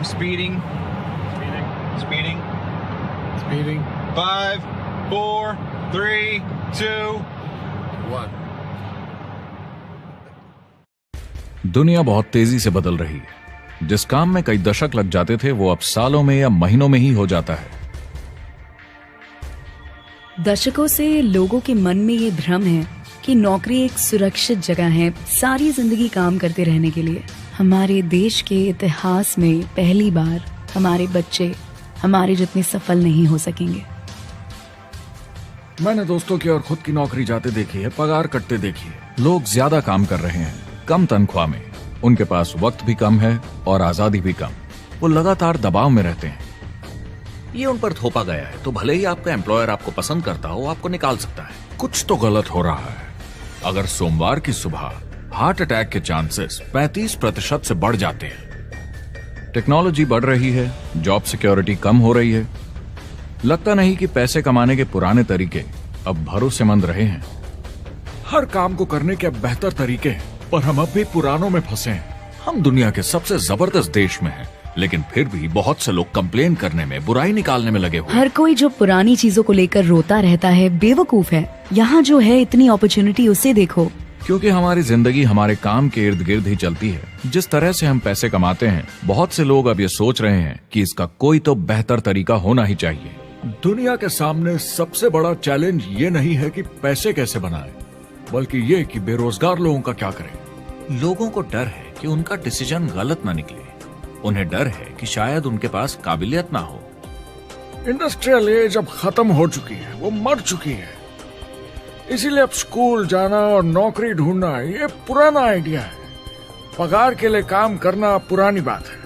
Speeding. Speeding. Speeding. 5, 4, 3, 2, 1. दुनिया बहुत तेजी से बदल रही है। जिस काम में कई दशक लग जाते थे वो अब सालों में या महीनों में ही हो जाता है। दशकों से लोगों के मन में ये भ्रम है कि नौकरी एक सुरक्षित जगह है सारी जिंदगी काम करते रहने के लिए। हमारे देश के इतिहास में पहली बार हमारे बच्चे हमारे जितने सफल नहीं हो सकेंगे। मैंने दोस्तों की और खुद की नौकरी जाते देखी है, पगार कटते देखी है। लोग ज्यादा काम कर रहे हैं कम तनख्वाह में, उनके पास वक्त भी कम है और आजादी भी कम। वो लगातार दबाव में रहते हैं। ये उन पर थोपा गया है, तो भले ही आपका एम्प्लॉयर आपको पसंद करता हो, आपको निकाल सकता है। कुछ तो गलत हो रहा है। अगर सोमवार की सुबह हार्ट अटैक के चांसेस 35% से बढ़ जाते हैं। टेक्नोलॉजी बढ़ रही है, जॉब सिक्योरिटी कम हो रही है। लगता नहीं कि पैसे कमाने के पुराने तरीके अब भरोसेमंद रहे हैं। हर काम को करने के अब बेहतर तरीके हैं, पर हम अब भी पुरानों में फंसे हैं। हम दुनिया के सबसे जबरदस्त देश में हैं, लेकिन फिर भी बहुत से लोग कंप्लेन करने में, बुराई निकालने में लगे हुए। हर कोई जो पुरानी चीजों को लेकर रोता रहता है बेवकूफ है। यहाँ जो है इतनी अपॉर्चुनिटी उसे देखो। क्योंकि हमारी जिंदगी हमारे काम के इर्द गिर्द ही चलती है। जिस तरह से हम पैसे कमाते हैं, बहुत से लोग अब ये सोच रहे हैं कि इसका कोई तो बेहतर तरीका होना ही चाहिए। दुनिया के सामने सबसे बड़ा चैलेंज ये नहीं है कि पैसे कैसे बनाएं, बल्कि ये कि बेरोजगार लोगों का क्या करें। लोगों को डर है कि उनका डिसीजन गलत ना निकले। उन्हें डर है कि शायद उनके पास काबिलियत ना हो। इंडस्ट्रियल एज अब खत्म हो चुकी है, वो मर चुकी है। इसीलिए अब स्कूल जाना और नौकरी ढूंढना ये पुराना आइडिया है। पगार के लिए काम करना पुरानी बात है।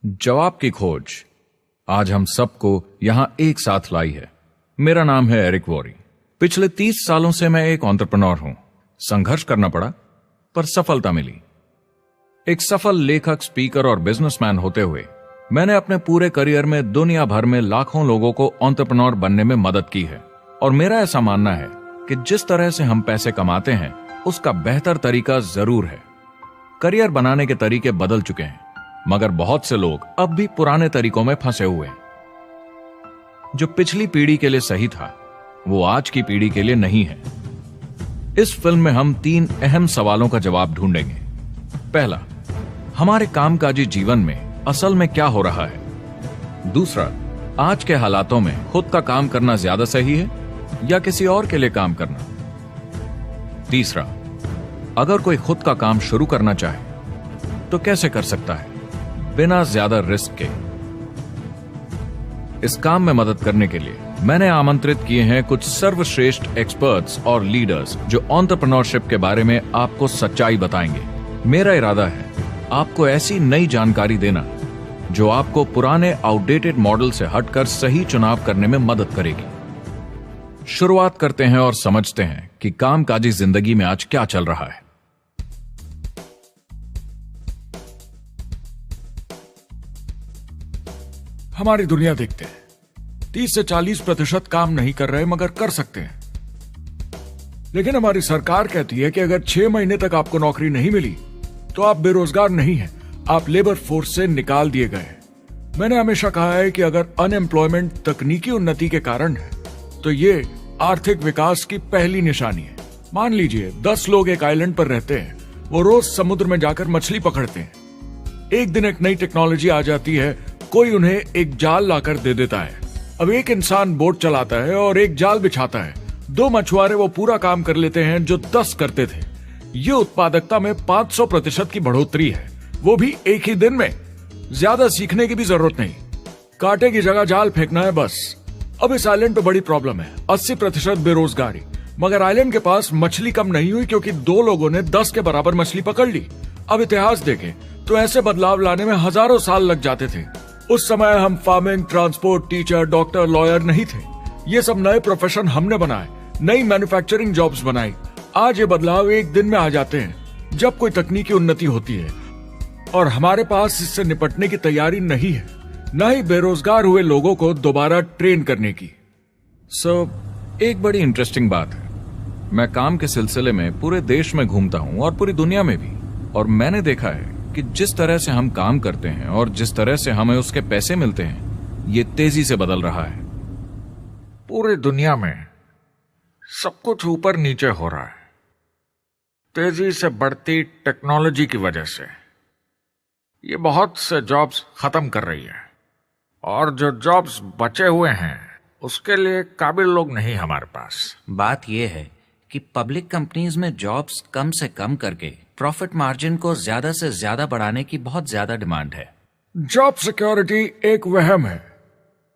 जवाब की खोज आज हम सबको यहां एक साथ लाई है। मेरा नाम है एरिक वॉरी। पिछले 30 सालों से मैं एक एंटरप्रेन्योर हूं। संघर्ष करना पड़ा, पर सफलता मिली। एक सफल लेखक, स्पीकर और बिजनेसमैन होते हुए मैंने अपने पूरे करियर में दुनिया भर में लाखों लोगों को एंटरप्रेन्योर बनने में मदद की है। और मेरा ऐसा मानना है कि जिस तरह से हम पैसे कमाते हैं, उसका बेहतर तरीका जरूर है। करियर बनाने के तरीके बदल चुके हैं, मगर बहुत से लोग अब भी पुराने तरीकों में फंसे हुए हैं। जो पिछली पीढ़ी के लिए सही था, वो आज की पीढ़ी के लिए नहीं है। इस फिल्म में हम 3 अहम सवालों का जवाब ढूंढेंगे। पहला, हमारे कामकाजी जीवन में असल में क्या हो रहा है। दूसरा, आज के हालातों में खुद का काम करना ज्यादा सही है या किसी और के लिए काम करना। तीसरा, अगर कोई खुद का काम शुरू करना चाहे तो कैसे कर सकता है बिना ज्यादा रिस्क के। इस काम में मदद करने के लिए मैंने आमंत्रित किए हैं कुछ सर्वश्रेष्ठ एक्सपर्ट्स और लीडर्स जो एंटरप्रेन्योरशिप के बारे में आपको सच्चाई बताएंगे। मेरा इरादा है आपको ऐसी नई जानकारी देना जो आपको पुराने आउटडेटेड मॉडल से हटकर सही चुनाव करने में मदद करेगी। शुरुआत करते हैं और समझते हैं कि कामकाजी जिंदगी में आज क्या चल रहा है। हमारी दुनिया देखते हैं, 30 से 40% काम नहीं कर रहे मगर कर सकते हैं। लेकिन हमारी सरकार कहती है कि अगर 6 महीने तक आपको नौकरी नहीं मिली तो आप बेरोजगार नहीं हैं, आप लेबर फोर्स से निकाल दिए गए। मैंने हमेशा कहा है कि अगर अनएम्प्लॉयमेंट तकनीकी उन्नति के कारण है तो ये आर्थिक विकास की पहली निशानी है। मान लीजिए 10 लोग एक आइलैंड पर रहते हैं, वो रोज समुद्र में जाकर मछली पकड़ते हैं। एक दिन एक नई टेक्नोलॉजी आ जाती है, कोई उन्हें एक जाल लाकर दे देता है। अब एक इंसान बोट चलाता है और एक जाल बिछाता है। 2 मछुआरे वो पूरा काम कर लेते हैं जो 10 करते थे। ये उत्पादकता में 500% की बढ़ोतरी है, वो भी एक ही दिन में। ज्यादा सीखने की भी जरूरत नहीं, कांटे की जगह जाल फेंकना है बस। अब इस आइलैंड पे बड़ी प्रॉब्लम है, 80% बेरोजगारी। मगर आइलैंड के पास मछली कम नहीं हुई क्योंकि 2 लोगों ने 10 के बराबर मछली पकड़ ली। अब इतिहास देखें तो ऐसे बदलाव लाने में हजारों साल लग जाते थे। उस समय हम farming, transport, teacher, doctor, lawyer नहीं थे। ये सब नए प्रोफेशन हमने बनाए, नई मैन्युफैक्चरिंग जॉब्स बनाई। आज ये बदलाव एक दिन में आ जाते हैं जब कोई तकनीकी उन्नति होती है, और हमारे पास इससे निपटने की तैयारी नहीं है, न ही बेरोजगार हुए लोगों को दोबारा ट्रेन करने की। एक बड़ी इंटरेस्टिंग बात है, मैं काम के सिलसिले में पूरे देश में घूमता हूं और पूरी दुनिया में भी, और मैंने देखा है कि जिस तरह से हम काम करते हैं और जिस तरह से हमें उसके पैसे मिलते हैं, ये तेजी से बदल रहा है। पूरी दुनिया में सब कुछ ऊपर नीचे हो रहा है, तेजी से बढ़ती टेक्नोलॉजी की वजह से। ये बहुत से जॉब्स खत्म कर रही है, और जो जॉब्स बचे हुए हैं उसके लिए काबिल लोग नहीं हमारे पास। बात यह है कि पब्लिक कंपनीज में जॉब्स कम से कम करके प्रॉफिट मार्जिन को ज्यादा से ज्यादा बढ़ाने की बहुत ज्यादा डिमांड है। जॉब सिक्योरिटी एक वहम है,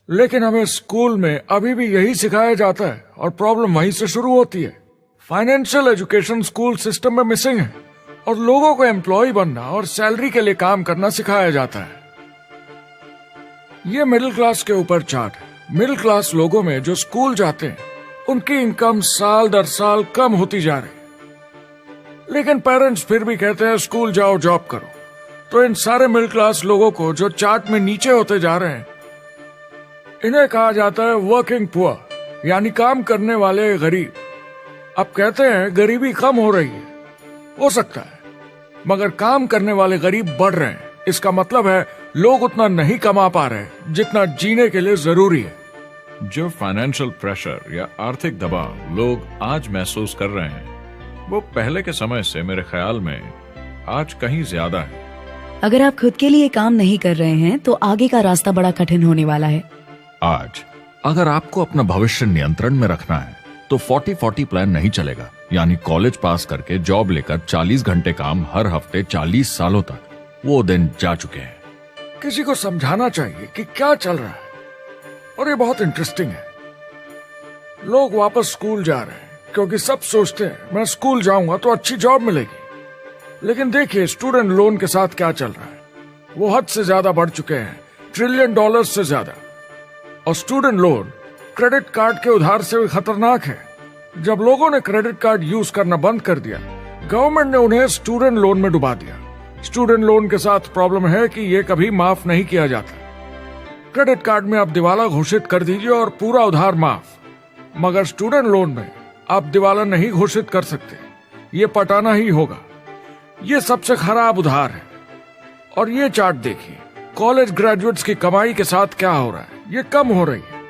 लेकिन हमें स्कूल में अभी भी यही सिखाया जाता है और प्रॉब्लम वहीं से शुरू होती है। फाइनेंशियल एजुकेशन स्कूल सिस्टम में मिसिंग है और लोगों को एम्प्लॉय बनना और सैलरी के लिए काम करना सिखाया जाता है। ये मिडिल क्लास के ऊपर चार्ट है। मिडिल क्लास लोगों में जो स्कूल जाते हैं उनकी इनकम साल दर साल कम होती जा रही, लेकिन पेरेंट्स फिर भी कहते हैं स्कूल जाओ जॉब करो। तो इन सारे मिडिल क्लास लोगों को जो चार्ट में नीचे होते जा रहे हैं, इन्हें कहा जाता है वर्किंग पुअर, यानी काम करने वाले गरीब। अब कहते हैं गरीबी कम हो रही है, हो सकता है, मगर काम करने वाले गरीब बढ़ रहे हैं। इसका मतलब है लोग उतना नहीं कमा पा रहे जितना जीने के लिए जरूरी है। जो फाइनेंशियल प्रेशर या आर्थिक दबाव लोग आज महसूस कर रहे हैं, वो पहले के समय से मेरे ख्याल में आज कहीं ज्यादा है। अगर आप खुद के लिए काम नहीं कर रहे हैं तो आगे का रास्ता बड़ा कठिन होने वाला है। आज अगर आपको अपना भविष्य नियंत्रण में रखना है तो 40-40 प्लान नहीं चलेगा, यानी कॉलेज पास करके जॉब लेकर 40 घंटे काम हर हफ्ते 40 सालों तक, वो दिन जा चुके हैं। किसी को समझाना चाहिए कि क्या चल रहा है, और ये बहुत इंटरेस्टिंग है। लोग वापस स्कूल जा रहे हैं क्योंकि सब सोचते हैं मैं स्कूल जाऊंगा तो अच्छी जॉब मिलेगी। लेकिन देखिए स्टूडेंट लोन के साथ क्या चल रहा है, वो हद से ज्यादा बढ़ चुके हैं, $1 ट्रिलियन से ज्यादा। और स्टूडेंट लोन क्रेडिट कार्ड के उधार से भी खतरनाक है। जब लोगों ने क्रेडिट कार्ड यूज करना बंद कर दिया, गवर्नमेंट ने उन्हें स्टूडेंट लोन में डुबा दिया। स्टूडेंट लोन के साथ प्रॉब्लम है कि ये कभी माफ नहीं किया जाता। क्रेडिट कार्ड में आप दिवाला घोषित कर दीजिए और पूरा उधार माफ, मगर स्टूडेंट लोन में आप दिवाला नहीं घोषित कर सकते, ये पटाना ही होगा। ये सबसे खराब उधार है। और ये चार्ट देखिए, कॉलेज ग्रेजुएट्स की कमाई के साथ क्या हो रहा है, ये कम हो रही है।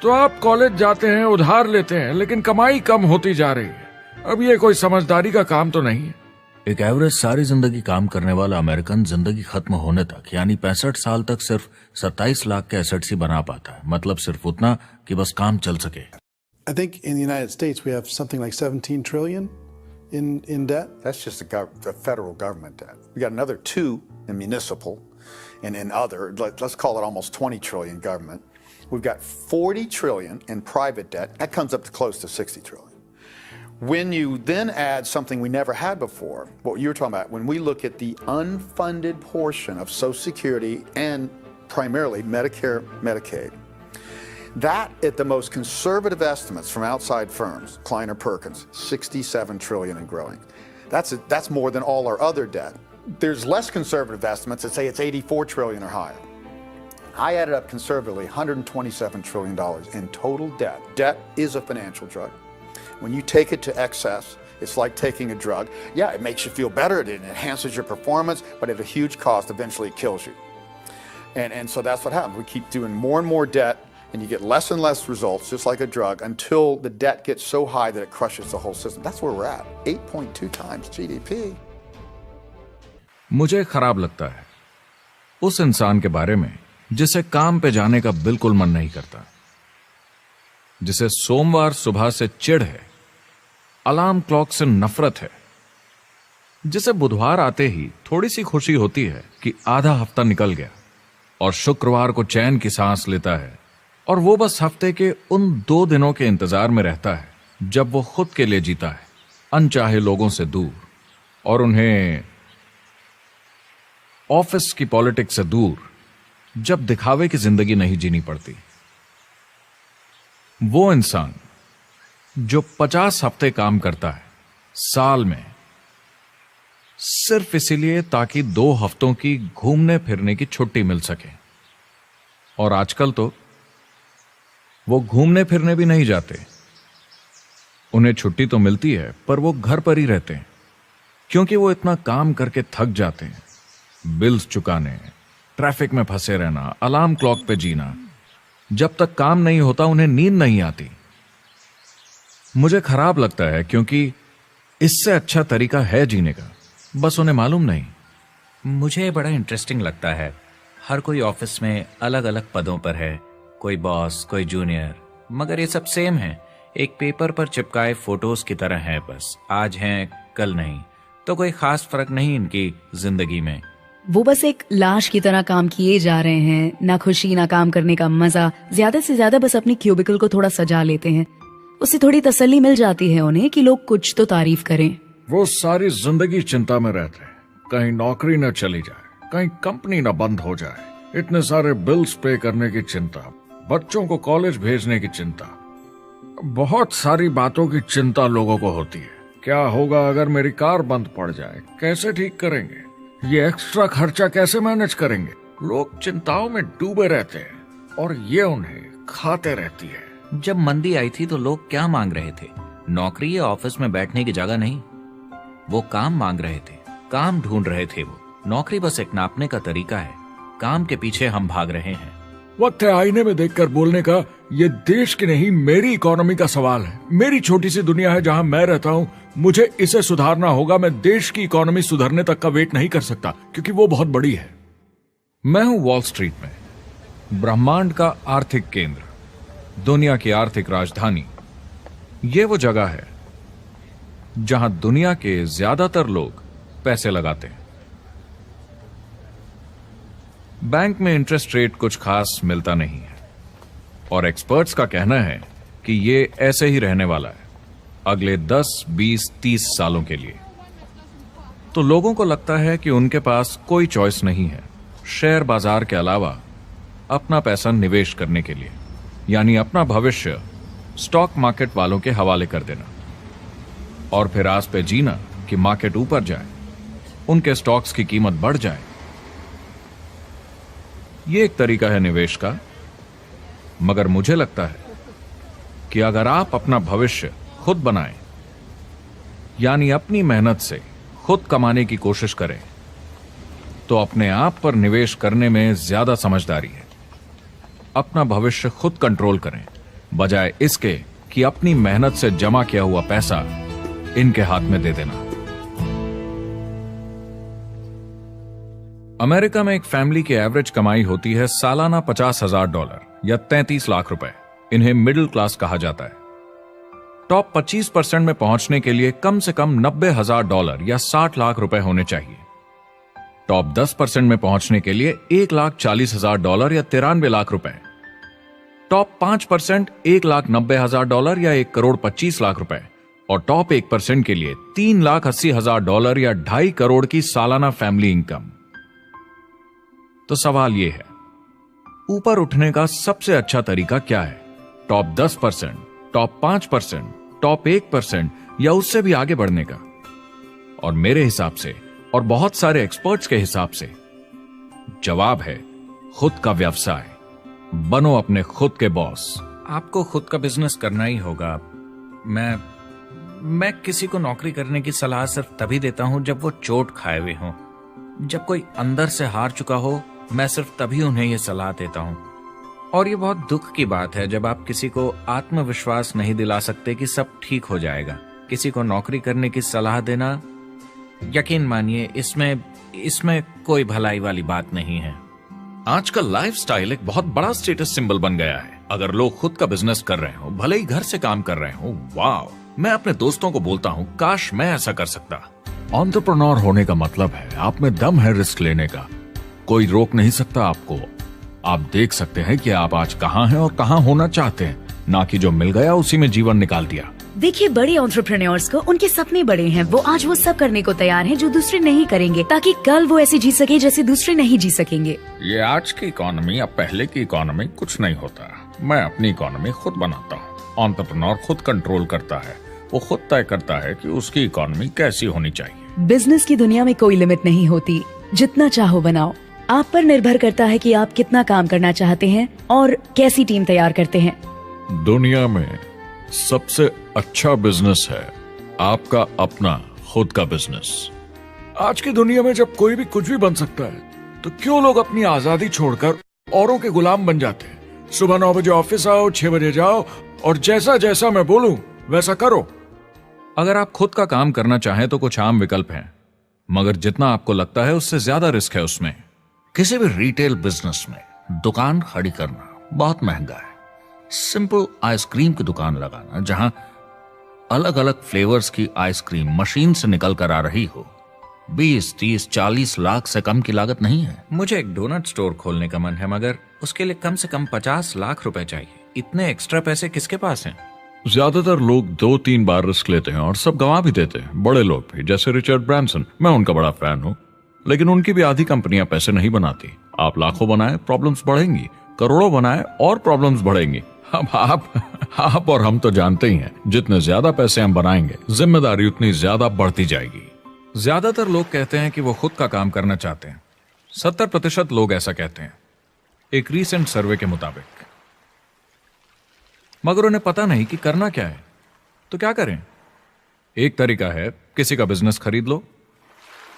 तो आप कॉलेज जाते हैं, उधार लेते हैं, लेकिन कमाई कम होती जा रही है। अब ये कोई समझदारी का काम तो नहीं है। एक एवरेज सारी जिंदगी काम करने वाला अमेरिकन जिंदगी खत्म होने तक यानी 65 साल तक सिर्फ 27 लाख के एसेट्स ही बना पाता है। मतलब सिर्फ उतना कि बस काम चल सके। I think in the United States we have something like 17 trillion in debt. That's just the federal government debt. We got another 2 in municipal and in other, let's call it almost 20 trillion government. We've got 40 trillion in private debt. That comes up to close to 60 trillion. When you then add something we never had before, what you were talking about, when we look at the unfunded portion of Social Security and primarily Medicare, Medicaid, that at the most conservative estimates from outside firms, Kleiner Perkins, 67 trillion and growing. That's more than all our other debt. There's less conservative estimates that say it's 84 trillion or higher. I added up conservatively $127 trillion in total debt. Debt is a financial drug. When you take it to excess, it's like taking a drug. Yeah, it makes you feel better, it enhances your performance, but at a huge cost, eventually it kills you. And so that's what happens. We keep doing more and more debt, and you get less and less results, just like a drug, until the debt gets so high that it crushes the whole system. That's where we're at, 8.2 times GDP. मुझे खराब लगता है उस इंसान के बारे में जिसे काम पे जाने का बिल्कुल मन नहीं करता, जिसे सोमवार सुबह से चिढ़ है, अलार्म क्लॉक से नफरत है, जिसे बुधवार आते ही थोड़ी सी खुशी होती है कि आधा हफ्ता निकल गया और शुक्रवार को चैन की सांस लेता है, और वो बस हफ्ते के उन 2 दिनों के इंतजार में रहता है जब वो खुद के लिए जीता है, अनचाहे लोगों से दूर, और उन्हें ऑफिस की पॉलिटिक्स से दूर, जब दिखावे की जिंदगी नहीं जीनी पड़ती। वो इंसान जो 50 हफ्ते काम करता है साल में, सिर्फ इसीलिए ताकि 2 हफ्तों की घूमने फिरने की छुट्टी मिल सके। और आजकल तो वो घूमने फिरने भी नहीं जाते, उन्हें छुट्टी तो मिलती है पर वो घर पर ही रहते हैं, क्योंकि वो इतना काम करके थक जाते हैं। बिल्स चुकाने, ट्रैफिक में फंसे रहना, अलार्म क्लॉक पे जीना, जब तक काम नहीं होता उन्हें नींद नहीं आती। मुझे खराब लगता है, क्योंकि इससे अच्छा तरीका है जीने का, बस उन्हें मालूम नहीं। मुझे बड़ा इंटरेस्टिंग लगता है। हर कोई ऑफिस में अलग अलग पदों पर है, कोई बॉस, कोई जूनियर, मगर ये सब सेम है, एक पेपर पर चिपकाए फोटोज की तरह है। बस आज हैं कल नहीं, तो कोई खास फर्क नहीं इनकी जिंदगी में। वो बस एक लाश की तरह काम किए जा रहे हैं, ना खुशी ना काम करने का मजा, ज्यादा से ज्यादा बस अपनी क्यूबिकल को थोड़ा सजा लेते हैं, उससे थोड़ी तसल्ली मिल जाती है उन्हें कि लोग कुछ तो तारीफ करें। वो सारी जिंदगी चिंता में रहते हैं, कहीं नौकरी न चली जाए, कहीं कंपनी न बंद हो जाए, इतने सारे बिल्स पे करने की चिंता, बच्चों को कॉलेज भेजने की चिंता, बहुत सारी बातों की चिंता लोगों को होती है। क्या होगा अगर मेरी कार बंद पड़ जाए, कैसे ठीक करेंगे, ये एक्स्ट्रा खर्चा कैसे मैनेज करेंगे। लोग चिंताओं में डूबे रहते हैं और ये उन्हें खाते रहती है। जब मंदी आई थी तो लोग क्या मांग रहे थे? नौकरी या ऑफिस में बैठने की जगह नहीं, वो काम मांग रहे थे, काम ढूंढ रहे थे। वो नौकरी बस एक नापने का तरीका है, काम के पीछे हम भाग रहे हैं। वक्त है आईने में देखकर बोलने का, ये देश की नहीं मेरी इकोनॉमी का सवाल है। मेरी छोटी सी दुनिया है जहां मैं रहता हूं, मुझे इसे सुधारना होगा। मैं देश की इकोनॉमी सुधरने तक का वेट नहीं कर सकता, क्योंकि वो बहुत बड़ी है। मैं हूं वॉल स्ट्रीट में, ब्रह्मांड का आर्थिक केंद्र, दुनिया की आर्थिक राजधानी। ये वो जगह है जहां दुनिया के ज्यादातर लोग पैसे लगाते हैं। बैंक में इंटरेस्ट रेट कुछ खास मिलता नहीं है, और एक्सपर्ट्स का कहना है कि ये ऐसे ही रहने वाला है अगले 10, 20, 30 सालों के लिए। तो लोगों को लगता है कि उनके पास कोई चॉइस नहीं है शेयर बाजार के अलावा अपना पैसा निवेश करने के लिए, यानी अपना भविष्य स्टॉक मार्केट वालों के हवाले कर देना और फिर आस पे जीना कि मार्केट ऊपर जाए, उनके स्टॉक्स की कीमत बढ़ जाए। ये एक तरीका है निवेश का, मगर मुझे लगता है कि अगर आप अपना भविष्य खुद बनाएं, यानी अपनी मेहनत से खुद कमाने की कोशिश करें, तो अपने आप पर निवेश करने में ज्यादा समझदारी है। अपना भविष्य खुद कंट्रोल करें, बजाय इसके कि अपनी मेहनत से जमा किया हुआ पैसा इनके हाथ में दे देना। अमेरिका में एक फैमिली की एवरेज कमाई होती है सालाना $50,000 या 33 लाख रुपए। इन्हें मिडिल क्लास कहा जाता है। टॉप 25% में पहुंचने के लिए कम से कम $90,000 या 60 लाख रुपए होने चाहिए। टॉप 10% में पहुंचने के लिए $1,40,000 या 93 लाख रुपए। टॉप 5% $1,90,000 या 1,25 लाख रुपए, और टॉप 1% के लिए $3,80,000 या 2.5 करोड़ की सालाना फैमिली इनकम। तो सवाल यह है, ऊपर उठने का सबसे अच्छा तरीका क्या है? टॉप 10%, टॉप 5%, टॉप 1% या उससे भी आगे बढ़ने का? और मेरे हिसाब से और बहुत सारे एक्सपर्ट्स के हिसाब से जवाब है खुद का व्यवसाय। बनो अपने खुद के बॉस। आपको खुद का बिजनेस करना ही होगा। मैं किसी को नौकरी करने की सलाह सिर्फ तभी देता हूं जब वो चोट खाए हुए हों। जब कोई अंदर से हार चुका हो, मैं सिर्फ तभी उन्हें यह सलाह देता हूं। और ये बहुत दुख की बात है जब आप किसी को आत्मविश्वास नहीं दिला सकते कि सब ठीक हो जाएगा। किसी को नौकरी करने की सलाह देना, यकीन मानिए, इसमें कोई भलाई वाली बात नहीं है। आजकल लाइफस्टाइल एक बहुत बड़ा स्टेटस सिंबल बन गया है। अगर लोग खुद का बिजनेस कर रहे हो, भले ही घर से काम कर रहे हो, वाह! मैं अपने दोस्तों को बोलता हूं, काश मैं ऐसा कर सकता। एंटरप्रेन्योर होने का मतलब है आप में दम है रिस्क लेने का। कोई रोक नहीं सकता आपको। आप देख सकते हैं कि आप आज कहां हैं और कहां होना चाहते हैं, ना कि जो मिल गया उसी में जीवन निकाल दिया। देखिए, बड़े एंटरप्रेन्योर्स को उनके सपने बड़े हैं। वो आज वो सब करने को तैयार हैं जो दूसरे नहीं करेंगे, ताकि कल वो ऐसे जी सके जैसे दूसरे नहीं जी सकेंगे। ये आज की इकोनॉमी या पहले की इकोनॉमी कुछ नहीं होता। मैं अपनी इकोनॉमी खुद बनाता हूँ। एंटरप्रेन्योर खुद कंट्रोल करता है, वो खुद तय करता है कि उसकी इकोनॉमी कैसी होनी चाहिए। बिजनेस की दुनिया में कोई लिमिट नहीं होती, जितना चाहो बनाओ। आप पर निर्भर करता है कि आप कितना काम करना चाहते हैं और कैसी टीम तैयार करते हैं। दुनिया में सबसे अच्छा बिजनेस है आपका अपना खुद का बिजनेस। आज की दुनिया में जब कोई भी कुछ भी बन सकता है तो क्यों लोग अपनी आजादी छोड़कर औरों के गुलाम बन जाते हैं। सुबह 9 बजे ऑफिस आओ, 6 बजे जाओ और जैसा जैसा मैं बोलूं वैसा करो। अगर आप खुद का काम करना चाहें तो कुछ आम विकल्प हैं, मगर जितना आपको लगता है उससे ज्यादा रिस्क है उसमें। किसी भी रिटेल बिजनेस में दुकान खड़ी करना बहुत महंगा है। सिंपल आइसक्रीम की दुकान लगाना जहां अलग अलग फ्लेवर्स की आइसक्रीम मशीन से निकल कर आ रही हो, 20, 30, 40 लाख से कम की लागत नहीं है। मुझे एक डोनट स्टोर खोलने का मन है, मगर उसके लिए कम से कम 50 लाख रुपए चाहिए। इतने एक्स्ट्रा पैसे किसके पास हैं? ज्यादातर लोग 2-3 बार रिस्क लेते हैं और सब गंवा भी देते हैं। बड़े लोग भी, जैसे रिचर्ड ब्रांसन, मैं उनका बड़ा फैन हूं, लेकिन उनकी भी आधी कंपनियां पैसे नहीं बनाती। आप लाखों बनाए, प्रॉब्लम्स बढ़ेंगी, करोड़ों बनाए और प्रॉब्लम्स बढ़ेंगी। अब आप और हम तो जानते ही हैं, जितने ज्यादा पैसे हम बनाएंगे जिम्मेदारी उतनी ज्यादा बढ़ती जाएगी। ज्यादातर लोग कहते हैं कि वो खुद का काम करना चाहते हैं। 70% लोग ऐसा कहते हैं, एक रीसेंट सर्वे के मुताबिक। मगर उन्हें पता नहीं कि करना क्या है। तो क्या करें? एक तरीका है किसी का बिजनेस खरीद लो,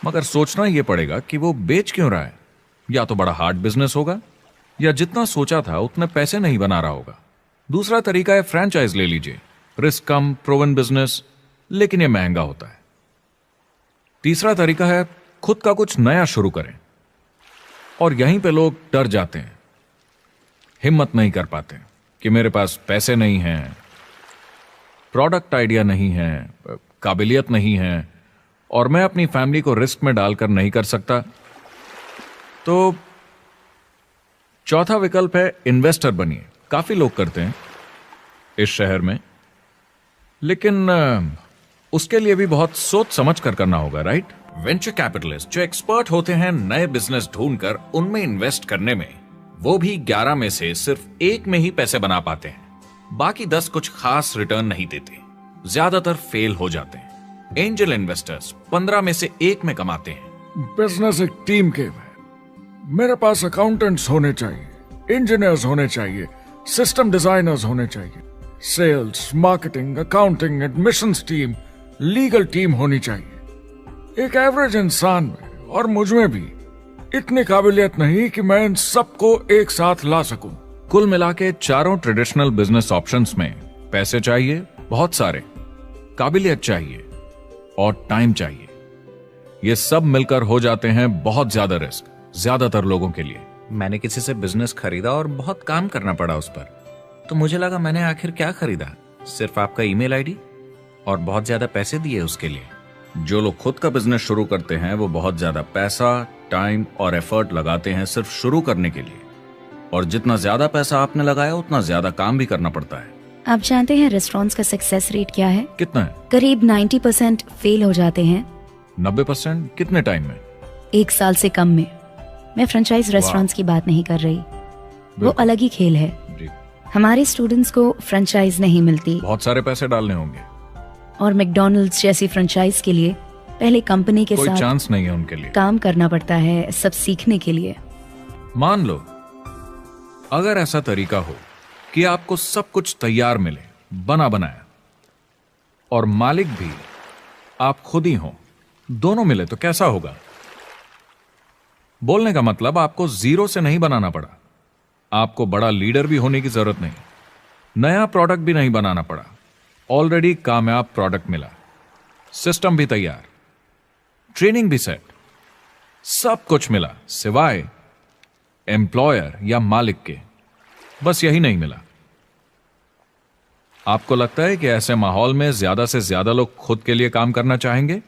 मगर सोचना यह पड़ेगा कि वो बेच क्यों रहा है। या तो बड़ा हार्ड बिजनेस होगा, या जितना सोचा था उतने पैसे नहीं बना रहा होगा। दूसरा तरीका है फ्रेंचाइज ले लीजिए, रिस्क कम, प्रूवन बिजनेस, लेकिन यह महंगा होता है। तीसरा तरीका है खुद का कुछ नया शुरू करें, और यहीं पे लोग डर जाते हैं, हिम्मत नहीं कर पाते कि मेरे पास पैसे नहीं हैं, प्रोडक्ट आइडिया नहीं है, काबिलियत नहीं है, और मैं अपनी फैमिली को रिस्क में डालकर नहीं कर सकता। तो चौथा विकल्प है इन्वेस्टर बनिए। काफी लोग करते हैं इस शहर में, लेकिन उसके लिए भी बहुत सोच समझ कर करना होगा, राइट? वेंचर कैपिटलिस्ट जो एक्सपर्ट होते हैं नए बिजनेस ढूंढकर उनमें इन्वेस्ट करने में, वो भी 11 में से सिर्फ 1 में ही पैसे बना पाते हैं। बाकी 10 कुछ खास रिटर्न नहीं देते, ज्यादातर फेल हो जाते हैं। एंजल इन्वेस्टर्स 15 में से 1 में कमाते हैं। बिजनेस एक टीम गेम है। मेरे पास अकाउंटेंट्स होने चाहिए, इंजीनियर्स होने चाहिए, सिस्टम डिजाइनर्स होने चाहिए, sales, marketing, accounting, admissions team, legal team होनी चाहिए। एक एवरेज इंसान में और मुझ में भी इतनी काबिलियत नहीं कि मैं इन सबको एक साथ ला सकूं। कुल मिला के चारों ट्रेडिशनल बिजनेस ऑप्शंस में पैसे चाहिए बहुत सारे, काबिलियत चाहिए और टाइम चाहिए। ये सब मिलकर हो जाते हैं बहुत ज्यादा रिस्क ज्यादातर लोगों के लिए। मैंने किसी से बिजनेस खरीदा और बहुत काम करना पड़ा उस पर, तो मुझे लगा मैंने आखिर क्या खरीदा, सिर्फ आपका ईमेल आईडी, और बहुत ज्यादा पैसे दिए उसके लिए। जो लोग खुद का बिजनेस शुरू करते हैं वो बहुत ज्यादा पैसा, टाइम और एफर्ट लगाते हैं सिर्फ शुरू करने के लिए, और जितना ज्यादा पैसा आपने लगाया उतना ज्यादा काम भी करना पड़ता है। आप जानते हैं रेस्टोरेंट्स का सक्सेस रेट क्या है? कितना है? करीब 90% फेल हो जाते हैं। 90% कितने टाइम में? 1 साल से कम में। मैं फ्रेंचाइज रेस्टोरेंट्स की बात नहीं कर रही, वो अलग ही खेल है। जी। हमारे स्टूडेंट्स को फ्रेंचाइज नहीं मिलती, बहुत सारे पैसे डालने होंगे, और मैकडॉनल्ड्स जैसी फ्रेंचाइज के लिए पहले कंपनी के कोई साथ चांस नहीं है उनके लिए। काम करना पड़ता है सब सीखने के लिए। मान लो अगर ऐसा तरीका हो कि आपको सब कुछ तैयार मिले, बना बनाया, और मालिक भी आप खुद ही हो, दोनों मिले, तो कैसा होगा? बोलने का मतलब आपको जीरो से नहीं बनाना पड़ा, आपको बड़ा लीडर भी होने की जरूरत नहीं, नया प्रोडक्ट भी नहीं बनाना पड़ा, ऑलरेडी कामयाब प्रोडक्ट मिला, सिस्टम भी तैयार, ट्रेनिंग भी सेट, सब कुछ मिला सिवाय एम्प्लॉयर या मालिक के। बस यही नहीं मिला। आपको लगता है कि ऐसे माहौल में ज्यादा से ज्यादा लोग खुद के लिए काम करना चाहेंगे?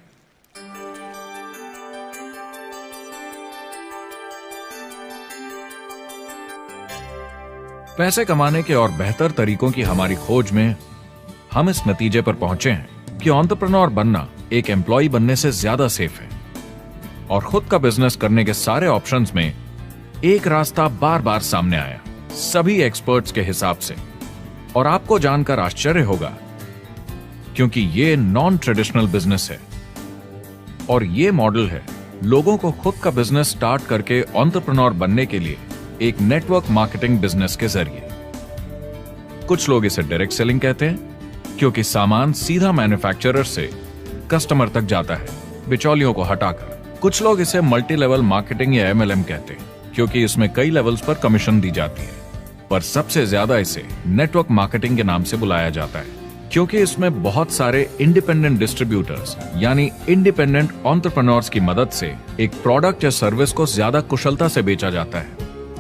पैसे कमाने के और बेहतर तरीकों की हमारी खोज में हम इस नतीजे पर पहुंचे हैं कि एंटरप्रेन्योर बनना एक एम्प्लॉय बनने से ज्यादा सेफ है, और खुद का बिजनेस करने के सारे ऑप्शंस में एक रास्ता बार बार सामने आया, सभी एक्सपर्ट्स के हिसाब से। और आपको जानकर आश्चर्य होगा, क्योंकि ये नॉन ट्रेडिशनल बिजनेस है, और ये मॉडल है लोगों को खुद का बिजनेस स्टार्ट करके एंटरप्रेन्योर बनने के लिए एक नेटवर्क मार्केटिंग बिजनेस के जरिए। कुछ लोग इसे डायरेक्ट सेलिंग कहते हैं, क्योंकि सामान सीधा मैन्युफैक्चरर से कस्टमर तक जाता है, बिचौलियों को हटाकर। कुछ लोग इसे मल्टी लेवल मार्केटिंग या MLM कहते हैं, क्योंकि इसमें कई लेवल्स पर कमीशन दी जाती है। पर सबसे ज्यादा इसे नेटवर्क मार्केटिंग के नाम से बुलाया जाता है, क्योंकि इसमें बहुत सारे इंडिपेंडेंट डिस्ट्रीब्यूटर्स यानी इंडिपेंडेंट एंटरप्रेन्योर्स की मदद से एक प्रोडक्ट या सर्विस को ज्यादा कुशलता से बेचा जाता है।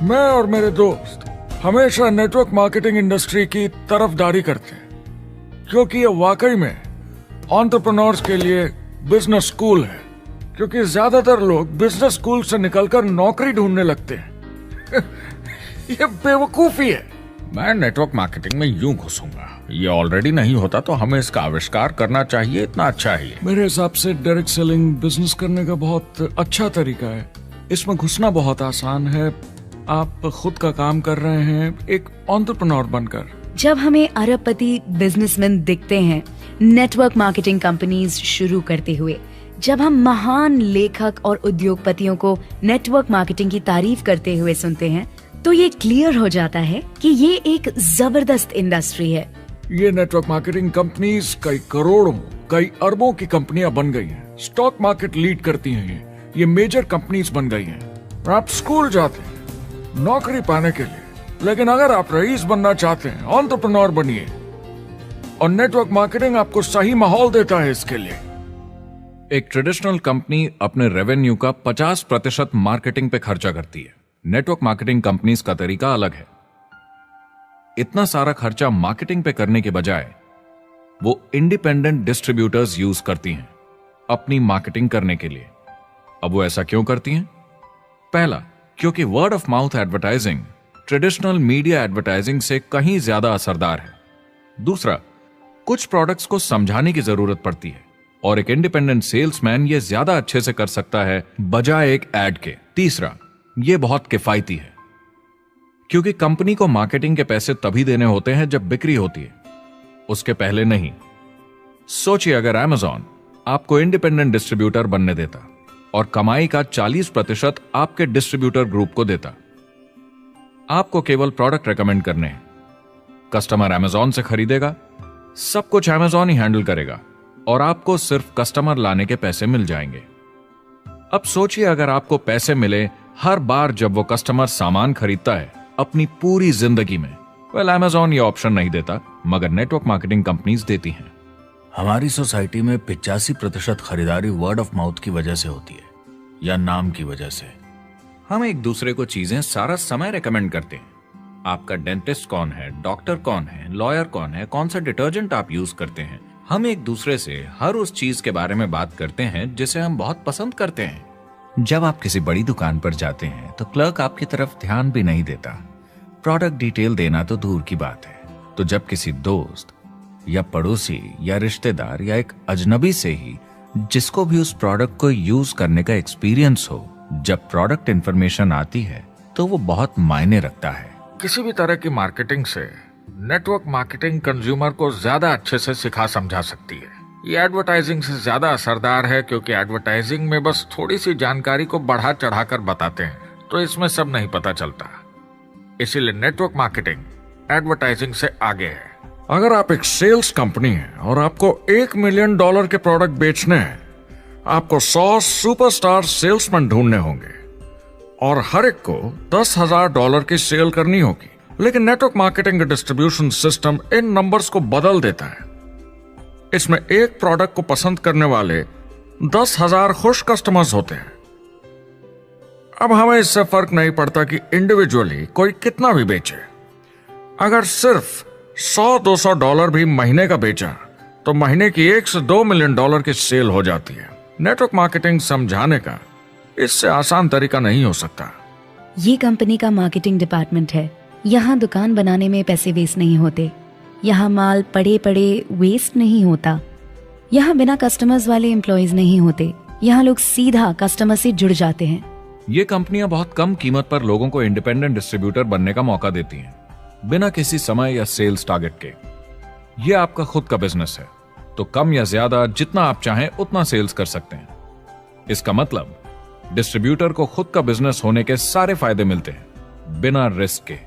मैं और मेरे दोस्त हमेशा नेटवर्क मार्केटिंग इंडस्ट्री की तरफदारी करते हैं, क्योंकि ये वाकई में एंटरप्रेन्योर्स के लिए बिजनेस स्कूल है। क्योंकि ज्यादातर लोग बिजनेस स्कूल से निकलकर नौकरी ढूंढने लगते हैं। ये बेवकूफी है। मैं नेटवर्क मार्केटिंग में यूं घुसूंगा, ये ऑलरेडी नहीं होता तो हमें इसका आविष्कार करना चाहिए, इतना अच्छा ही है। मेरे हिसाब से डायरेक्ट सेलिंग बिजनेस करने का बहुत अच्छा तरीका है। इसमें घुसना बहुत आसान है। आप खुद का काम कर रहे हैं एक एंटरप्रेन्योर बनकर। जब हमें अरबपति बिजनेसमैन दिखते हैं नेटवर्क मार्केटिंग कंपनीज शुरू करते हुए, जब हम महान लेखक और उद्योगपतियों को नेटवर्क मार्केटिंग की तारीफ करते हुए सुनते हैं, तो ये क्लियर हो जाता है कि ये एक जबरदस्त इंडस्ट्री है। ये नेटवर्क मार्केटिंग कंपनीज कई करोड़ों, कई अरबों की कंपनियां बन गई हैं। स्टॉक मार्केट लीड करती हैं। ये मेजर कंपनीज बन गई हैं। आप स्कूल जाते हैं नौकरी पाने के लिए, लेकिन अगर आप रईस बनना चाहते हैं, एंटरप्रेन्योर बनिए। और नेटवर्क मार्केटिंग आपको सही माहौल देता है इसके लिए। एक ट्रेडिशनल कंपनी अपने रेवेन्यू का 50% मार्केटिंग पे खर्चा करती है। नेटवर्क मार्केटिंग कंपनीज का तरीका अलग है। इतना सारा खर्चा मार्केटिंग पे करने के बजाय वो इंडिपेंडेंट डिस्ट्रीब्यूटर्स यूज करती हैं अपनी मार्केटिंग करने के लिए। अब वो ऐसा क्यों करती हैं? पहला, क्योंकि word of mouth advertising traditional media advertising से कहीं ज्यादा असरदार है। दूसरा, कुछ प्रोडक्ट्स को समझाने की जरूरत पड़ती है और एक इंडिपेंडेंट सेल्समैन ये ज्यादा अच्छे से कर सकता है बजाय एक एड के। तीसरा, ये बहुत किफायती है, क्योंकि कंपनी को मार्केटिंग के पैसे तभी देने होते हैं जब बिक्री होती है, उसके पहले नहीं। सोचिए अगर Amazon आपको इंडिपेंडेंट डिस्ट्रीब्यूटर बनने देता और कमाई का 40% आपके डिस्ट्रीब्यूटर ग्रुप को देता। आपको केवल प्रोडक्ट रेकमेंड करने हैं, कस्टमर Amazon से खरीदेगा, सब कुछ Amazon ही हैंडल करेगा और आपको सिर्फ कस्टमर लाने के पैसे मिल जाएंगे। अब सोचिए अगर आपको पैसे मिले हर बार जब वो कस्टमर सामान खरीदता है अपनी पूरी जिंदगी में। Amazon ये ऑप्शन नहीं देता, मगर नेटवर्क मार्केटिंग कंपनीज देती हैं। हमारी सोसाइटी में 85% खरीदारी वर्ड ऑफ माउथ की वजह से होती है या नाम की वजह से। हम एक दूसरे को चीजें सारा समय रेकमेंड करते हैं। आपका डेंटिस्ट कौन है, डॉक्टर कौन है, लॉयर कौन है, कौन सा डिटर्जेंट आप यूज करते हैं। हम एक दूसरे से हर उस चीज के बारे में बात करते हैं जिसे हम बहुत पसंद करते हैं। जब आप किसी बड़ी दुकान पर जाते हैं तो क्लर्क आपकी तरफ ध्यान भी नहीं देता, प्रोडक्ट डिटेल देना तो दूर की बात है। तो जब किसी दोस्त या पड़ोसी या रिश्तेदार या एक अजनबी से ही जिसको भी उस प्रोडक्ट को यूज करने का एक्सपीरियंस हो, जब प्रोडक्ट इंफॉर्मेशन आती है तो वो बहुत मायने रखता है। किसी भी तरह की मार्केटिंग से नेटवर्क मार्केटिंग कंज्यूमर को ज्यादा अच्छे से सिखा समझा सकती है। ये एडवर्टाइजिंग से ज्यादा असरदार है, क्योंकि एडवर्टाइजिंग में बस थोड़ी सी जानकारी को बढ़ा चढ़ाकर बताते हैं, तो इसमें सब नहीं पता चलता। इसीलिए नेटवर्क मार्केटिंग एडवर्टाइजिंग से आगे है। अगर आप एक सेल्स कंपनी है और आपको $1 मिलियन के प्रोडक्ट बेचने हैं, आपको 100 सुपरस्टार सेल्समैन ढूंढने होंगे और हर एक को $10,000 की सेल करनी होगी। लेकिन नेटवर्क मार्केटिंग का डिस्ट्रीब्यूशन सिस्टम इन नंबर्स को बदल देता है। इसमें एक प्रोडक्ट को पसंद करने वाले 10,000 खुश कस्टमर्स होते हैं। अब हमें इससे फर्क नहीं पड़ता कि इंडिविजुअली कोई कितना भी बेचे। अगर सिर्फ $100-200 भी महीने का बेचा तो महीने की $1 से $2 मिलियन की सेल हो जाती है। नेटवर्क मार्केटिंग समझाने का इससे आसान तरीका नहीं हो सकता। ये कंपनी का मार्केटिंग डिपार्टमेंट है। यहाँ दुकान बनाने में पैसे वेस्ट नहीं होते, यहाँ माल पड़े पड़े वेस्ट नहीं होता, यहाँ बिना कस्टमर्स वाले एम्प्लॉयज नहीं होते, यहाँ लोग सीधा कस्टमर से जुड़ जाते हैं। ये कंपनियां बहुत कम कीमत पर लोगों को इंडिपेंडेंट डिस्ट्रीब्यूटर बनने का मौका देती हैं, बिना किसी समय या सेल्स टारगेट के। ये आपका खुद का बिजनेस है, तो कम या ज्यादा जितना आप चाहें उतना सेल्स कर सकते हैं। इसका मतलब डिस्ट्रीब्यूटर को खुद का बिजनेस होने के सारे फायदे मिलते हैं बिना रिस्क के।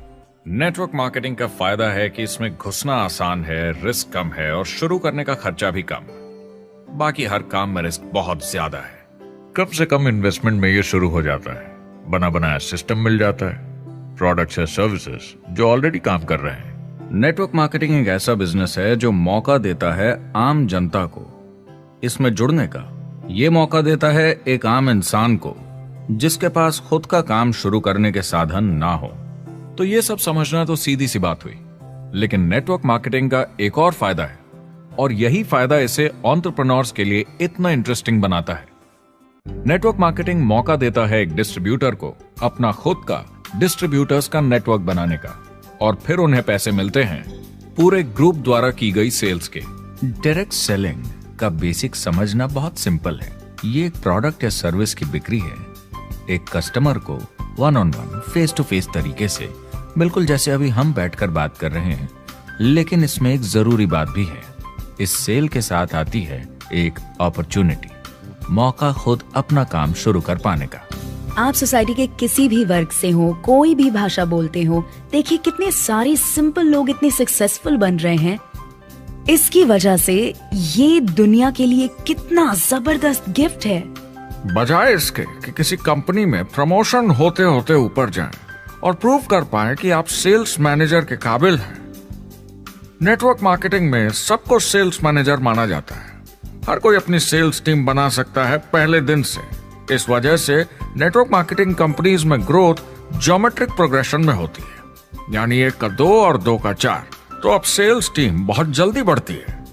नेटवर्क मार्केटिंग का फायदा है कि इसमें घुसना आसान है, रिस्क कम है और शुरू करने का खर्चा भी कम। बाकी हर काम में रिस्क बहुत ज्यादा है। कम से कम इन्वेस्टमेंट में ये शुरू हो जाता है। बना बनाया सिस्टम मिल जाता है, प्रोडक्ट्स या सर्विसेज जो ऑलरेडी काम कर रहे हैं। नेटवर्क मार्केटिंग एक ऐसा बिजनेस है जो मौका देता है आम जनता को इसमें जुड़ने का। ये मौका देता है एक आम इंसान को जिसके पास खुद का काम शुरू करने के साधन ना हो। तो ये सब समझना तो सीधी सी बात हुई, लेकिन नेटवर्क मार्केटिंग का एक और फायदा है और यही फायदा इसे एंटरप्रेन्योर्स के लिए इतना इंटरेस्टिंग बनाता है। नेटवर्क मार्केटिंग मौका देता है एक डिस्ट्रीब्यूटर को अपना खुद का डिस्ट्रीब्यूटर्स का नेटवर्क बनाने का, और फिर उन्हें पैसे मिलते हैं पूरे ग्रुप द्वारा की गई सेल्स के। डायरेक्ट सेलिंग का बेसिक समझना बहुत सिंपल है। ये एक प्रोडक्ट या सर्विस की बिक्री है एक कस्टमर को one on one, face to face तरीके से, बिल्कुल जैसे अभी हम बैठकर बात कर रहे हैं। लेकिन इसमें एक जरूरी बात भी है, इस सेल के साथ आती है एक अपॉर्चुनिटी, मौका खुद अपना काम शुरू कर पाने का। आप सोसाइटी के किसी भी वर्ग से हो, कोई भी भाषा बोलते हो, देखिए कितने सारे सिंपल लोग इतने सक्सेसफुल बन रहे हैं। इसकी वजह से ये दुनिया के लिए कितना जबरदस्त गिफ्ट है। बजाय इसके कि किसी कंपनी में प्रमोशन होते होते ऊपर जाएं और प्रूव कर पाएं कि आप सेल्स मैनेजर के काबिल हैं, नेटवर्क मार्केटिंग में सबको सेल्स मैनेजर माना जाता है। हर कोई अपनी सेल्स टीम बना सकता है पहले दिन से। इस वजह से नेटवर्क मार्केटिंग कंपनीज में ग्रोथ ज्योमेट्रिक प्रोग्रेशन में होती है, यानी 1 का 2 और 2 का 4। तो अब सेल्स टीम बहुत जल्दी बढ़ती है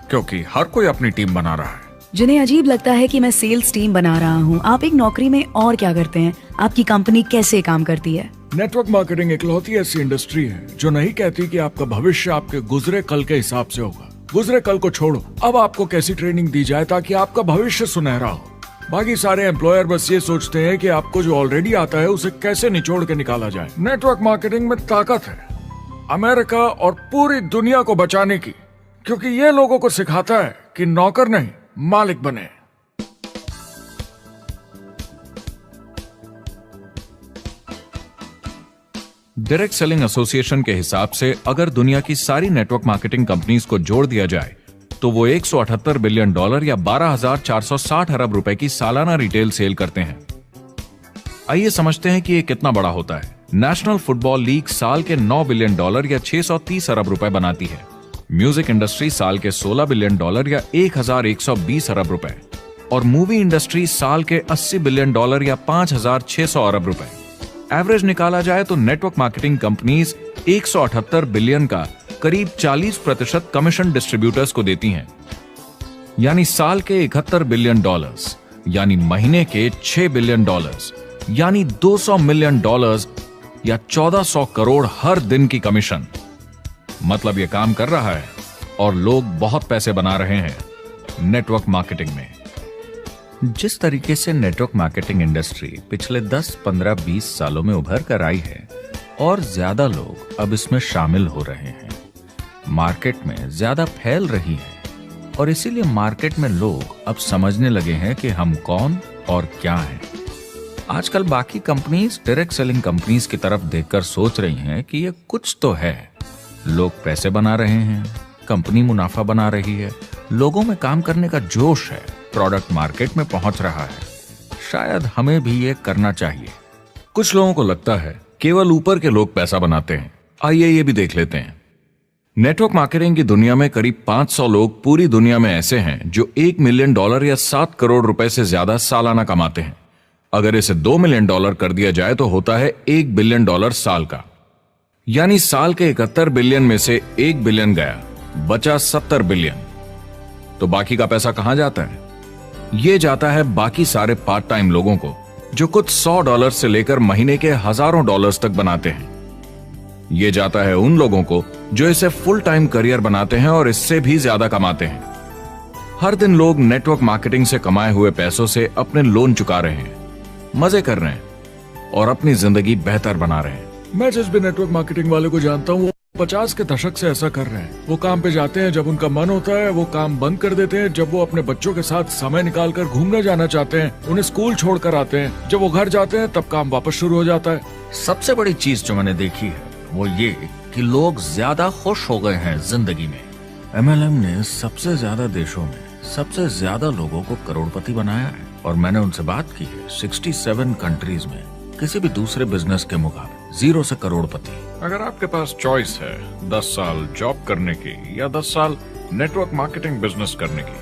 क्योंकि हर कोई अपनी टीम बना रहा है। जिन्हें अजीब लगता है कि मैं सेल्स टीम बना रहा हूँ, आप एक नौकरी में और क्या करते हैं? आपकी कंपनी कैसे काम करती है? नेटवर्क मार्केटिंग इकलौती ऐसी इंडस्ट्री है जो नहीं कहती कि आपका भविष्य आपके गुजरे कल के हिसाब से होगा। गुजरे कल को छोड़ो, अब आपको कैसी ट्रेनिंग दी जाए ताकि आपका भविष्य सुनहरा हो। बाकी सारे एम्प्लॉयर बस ये सोचते हैं कि आपको जो ऑलरेडी आता है उसे कैसे निचोड़ के निकाला जाए। नेटवर्क मार्केटिंग में ताकत है अमेरिका और पूरी दुनिया को बचाने की, क्योंकि ये लोगों को सिखाता है कि नौकर नहीं मालिक बने। डायरेक्ट सेलिंग एसोसिएशन के हिसाब से अगर दुनिया की सारी नेटवर्क मार्केटिंग कंपनीज को जोड़ दिया जाए तो वो $178 बिलियन या 12,460 अरब रुपए की सालाना रिटेल सेल करते हैं। आइए समझते हैं कि ये कितना बड़ा होता है। नेशनल फुटबॉल लीग साल के $9 बिलियन या 630 अरब रुपए बनाती है। म्यूजिक इंडस्ट्री साल के $16 बिलियन या 1,120 अरब रुपए, और मूवी इंडस्ट्री साल के $80 बिलियन या 5,600 अरब रुपए। एवरेज निकाला जाए तो नेटवर्क मार्केटिंग कंपनीज 178 बिलियन का करीब 40% कमीशन डिस्ट्रीब्यूटर्स को देती हैं, यानी साल के $71 बिलियन, यानी महीने के $6 बिलियन, यानी $200 मिलियन या 1400 करोड़ हर दिन की कमीशन। मतलब ये काम कर रहा है और लोग बहुत पैसे बना रहे हैं नेटवर्क मार्केटिंग में। जिस तरीके से नेटवर्क मार्केटिंग इंडस्ट्री पिछले 10, 15, 20 सालों में उभर कर आई है और ज्यादा लोग अब इसमें शामिल हो रहे हैं, मार्केट में ज्यादा फैल रही है, और इसीलिए मार्केट में लोग अब समझने लगे हैं कि हम कौन और क्या हैं। आजकल बाकी कंपनीज डायरेक्ट सेलिंग कंपनीज की तरफ देखकर सोच रही हैं कि ये कुछ तो है। लोग पैसे बना रहे हैं, कंपनी मुनाफा बना रही है, लोगों में काम करने का जोश है, प्रोडक्ट मार्केट में पहुंच रहा है, शायद हमें भी ये करना चाहिए। कुछ लोगों को लगता है केवल ऊपर के लोग पैसा बनाते हैं। आइए ये भी देख लेते हैं। नेटवर्क मार्केटिंग की दुनिया में करीब 500 लोग पूरी दुनिया में ऐसे हैं जो $1 मिलियन या 7 करोड़ रुपए से ज्यादा सालाना कमाते हैं। अगर इसे $2 मिलियन कर दिया जाए तो होता है $1 बिलियन साल का, यानी साल के 71 बिलियन में से 1 बिलियन गया, बचा 70 बिलियन। तो बाकी का पैसा कहां जाता है? ये जाता है बाकी सारे पार्ट टाइम लोगों को जो कुछ $100 से लेकर महीने के हजारों डॉलर्स तक बनाते हैं। ये जाता है उन लोगों को जो इसे फुल टाइम करियर बनाते हैं और इससे भी ज्यादा कमाते हैं। हर दिन लोग नेटवर्क मार्केटिंग से कमाए हुए पैसों से अपने लोन चुका रहे हैं, मजे कर रहे हैं और अपनी जिंदगी बेहतर बना रहे हैं। मैं जिस भी नेटवर्क मार्केटिंग वाले को जानता हूँ वो 50 के दशक से ऐसा कर रहे हैं। वो काम पे जाते हैं जब उनका मन होता है, वो काम बंद कर देते हैं जब वो अपने बच्चों के साथ समय निकालकर घूमने जाना चाहते हैं, उन्हें स्कूल छोड़कर आते हैं, जब वो घर जाते हैं तब काम वापस शुरू हो जाता है। सबसे बड़ी चीज जो मैंने देखी है वो ये कि लोग ज्यादा खुश हो गए हैं जिंदगी में। MLM ने सबसे ज्यादा देशों में सबसे ज्यादा लोगों को करोड़पति बनाया है और मैंने उनसे बात की है 67 कंट्रीज में किसी भी दूसरे बिजनेस के मुकाबले 0 से करोड़पति। अगर आपके पास चॉइस है 10 साल जॉब करने की या 10 साल नेटवर्क मार्केटिंग बिजनेस करने की,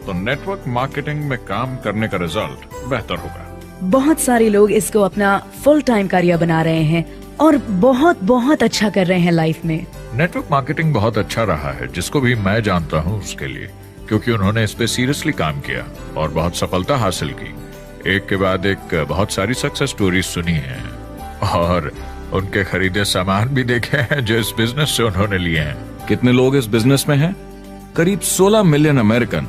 तो नेटवर्क मार्केटिंग में काम करने का रिजल्ट बेहतर होगा। बहुत सारे लोग इसको अपना फुल टाइम करियर बना रहे हैं और बहुत बहुत अच्छा कर रहे हैं लाइफ में। नेटवर्क मार्केटिंग बहुत अच्छा रहा है जिसको भी मैं जानता हूँ उसके लिए, क्योंकि उन्होंने इस पे सीरियसली काम किया और बहुत सफलता हासिल की। एक के बाद एक बहुत सारी सक्सेस स्टोरीज सुनी है और उनके खरीदे सामान भी देखे हैं जो इस बिजनेस से उन्होंने लिए हैं। कितने लोग इस बिजनेस में हैं? करीब 16 मिलियन अमेरिकन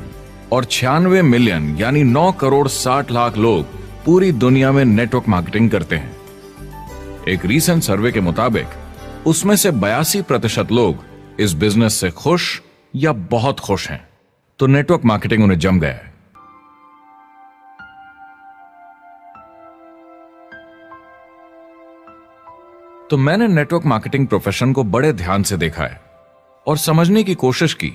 और 96 मिलियन यानी 9 करोड़ 60 लाख लोग पूरी दुनिया में नेटवर्क मार्केटिंग करते हैं। एक रीसेंट सर्वे के मुताबिक उसमें से 82% लोग इस बिजनेस से खुश या बहुत खुश हैं। तो नेटवर्क मार्केटिंग उन्हें जम गया है। तो मैंने नेटवर्क मार्केटिंग प्रोफेशन को बड़े ध्यान से देखा है और समझने की कोशिश की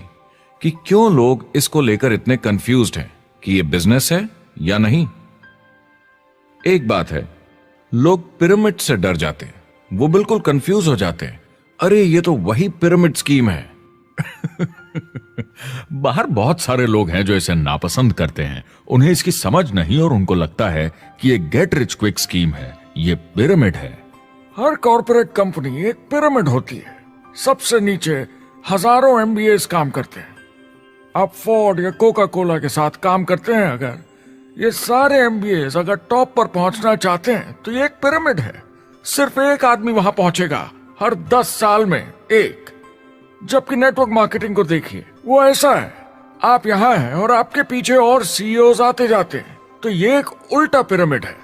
कि क्यों लोग इसको लेकर इतने कंफ्यूज्ड हैं कि ये बिजनेस है या नहीं। एक बात है, लोग पिरामिड से डर जाते हैं, वो बिल्कुल कंफ्यूज हो जाते हैं। अरे ये तो वही पिरामिड स्कीम है। बाहर बहुत सारे लोग हैं जो इसे नापसंद करते हैं, उन्हें इसकी समझ नहीं और उनको लगता है कि ये गेट रिच क्विक स्कीम है, ये पिरामिड है। हर कॉर्पोरेट कंपनी एक पिरामिड होती है। सबसे नीचे हजारों MBAs काम करते हैं। आप फोर्ड या कोका कोला के साथ काम करते हैं, अगर ये सारे MBAs अगर टॉप पर पहुंचना चाहते हैं तो ये एक पिरामिड है। सिर्फ एक आदमी वहां पहुंचेगा हर 10 साल में एक। जबकि नेटवर्क मार्केटिंग को देखिए, वो ऐसा है, आप यहां हैं और आपके पीछे और CEOs आते जाते हैं। तो ये एक उल्टा पिरामिड है।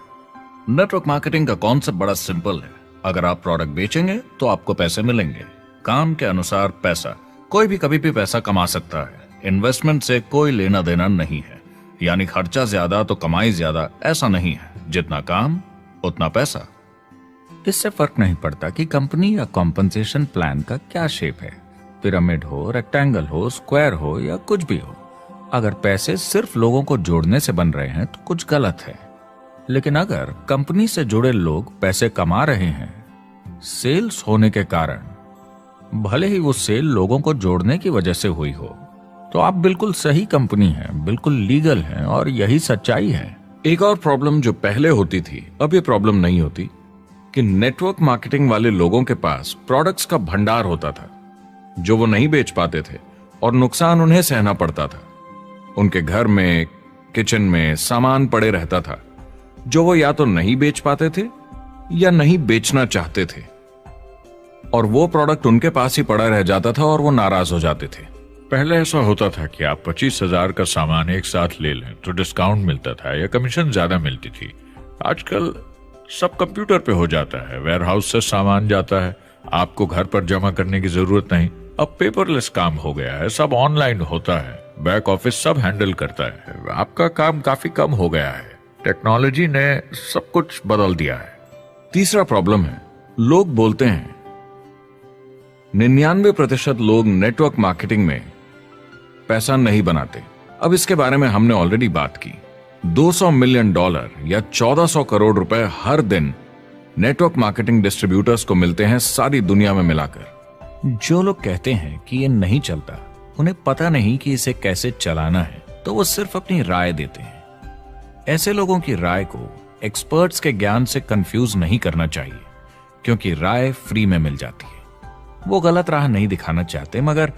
नेटवर्क मार्केटिंग का कॉन्सेप्ट बड़ा सिंपल है। अगर आप प्रोडक्ट बेचेंगे तो आपको पैसे मिलेंगे, काम के अनुसार पैसा। कोई भी कभी भी पैसा कमा सकता है, इन्वेस्टमेंट से कोई लेना देना नहीं है। यानी खर्चा ज्यादा तो कमाई ज्यादा, ऐसा नहीं है। जितना काम उतना पैसा। इससे फर्क नहीं पड़ता कि कंपनी या कॉम्पनसेशन प्लान का क्या शेप है, पिरामिड हो, रेक्टेंगल हो, स्क्वायर हो या कुछ भी हो। अगर पैसे सिर्फ लोगों को जोड़ने से बन रहे हैं तो कुछ गलत है। लेकिन अगर कंपनी से जुड़े लोग पैसे कमा रहे हैं सेल्स होने के कारण, भले ही वो सेल लोगों को जोड़ने की वजह से हुई हो, तो आप बिल्कुल सही कंपनी हैं, बिल्कुल लीगल हैं और यही सच्चाई है। एक और प्रॉब्लम जो पहले होती थी, अब ये प्रॉब्लम नहीं होती, कि नेटवर्क मार्केटिंग वाले लोगों के पास प्रोडक्ट्स का भंडार होता था जो वो नहीं बेच पाते थे और नुकसान उन्हें सहना पड़ता था। उनके घर में, किचन में सामान पड़े रहता था जो वो या तो नहीं बेच पाते थे या नहीं बेचना चाहते थे, और वो प्रोडक्ट उनके पास ही पड़ा रह जाता था और वो नाराज हो जाते थे। पहले ऐसा होता था कि आप 25,000 का सामान एक साथ ले लें तो डिस्काउंट मिलता था या कमीशन ज्यादा मिलती थी। आजकल सब कंप्यूटर पे हो जाता है, वेयरहाउस से सामान जाता है, आपको घर पर जमा करने की जरूरत नहीं। अब पेपरलेस काम हो गया है, सब ऑनलाइन होता है, बैक ऑफिस सब हैंडल करता है, आपका काम काफी कम हो गया है। टेक्नोलॉजी ने सब कुछ बदल दिया है। तीसरा प्रॉब्लम है, लोग बोलते हैं 99% लोग नेटवर्क मार्केटिंग में पैसा नहीं बनाते। अब इसके बारे में हमने ऑलरेडी बात की। $200 मिलियन या 1400 करोड़ रुपए हर दिन नेटवर्क मार्केटिंग डिस्ट्रीब्यूटर्स को मिलते हैं सारी दुनिया में मिलाकर। जो लोग कहते हैं कि ये नहीं चलता, उन्हें पता नहीं कि इसे कैसे चलाना है, तो वो सिर्फ अपनी राय देते हैं। ऐसे लोगों की राय को एक्सपर्ट्स के ज्ञान से कंफ्यूज नहीं करना चाहिए, क्योंकि राय फ्री में मिल जाती है। वो गलत राह नहीं दिखाना चाहते, मगर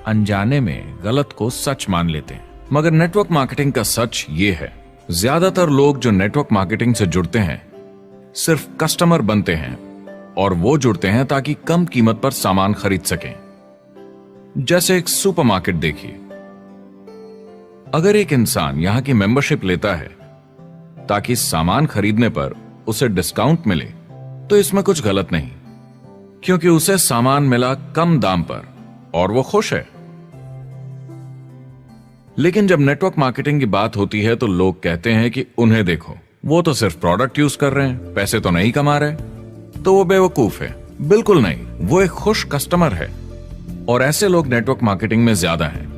अनजाने में गलत को सच मान लेते हैं। मगर नेटवर्क मार्केटिंग का सच ये है, ज्यादातर लोग जो नेटवर्क मार्केटिंग से जुड़ते हैं सिर्फ कस्टमर बनते हैं, और वो जुड़ते हैं ताकि कम कीमत पर सामान खरीद सकें। जैसे एक सुपरमार्केट देखिए, अगर एक इंसान यहां की मेंबरशिप लेता है ताकि सामान खरीदने पर उसे डिस्काउंट मिले, तो इसमें कुछ गलत नहीं, क्योंकि उसे सामान मिला कम दाम पर और वो खुश है। लेकिन जब नेटवर्क मार्केटिंग की बात होती है तो लोग कहते हैं कि उन्हें देखो, वो तो सिर्फ प्रोडक्ट यूज कर रहे हैं, पैसे तो नहीं कमा रहे। तो वो बेवकूफ है, बिल्कुल नहीं, वो एक खुश कस्टमर है और ऐसे लोग नेटवर्क मार्केटिंग में ज्यादा हैं।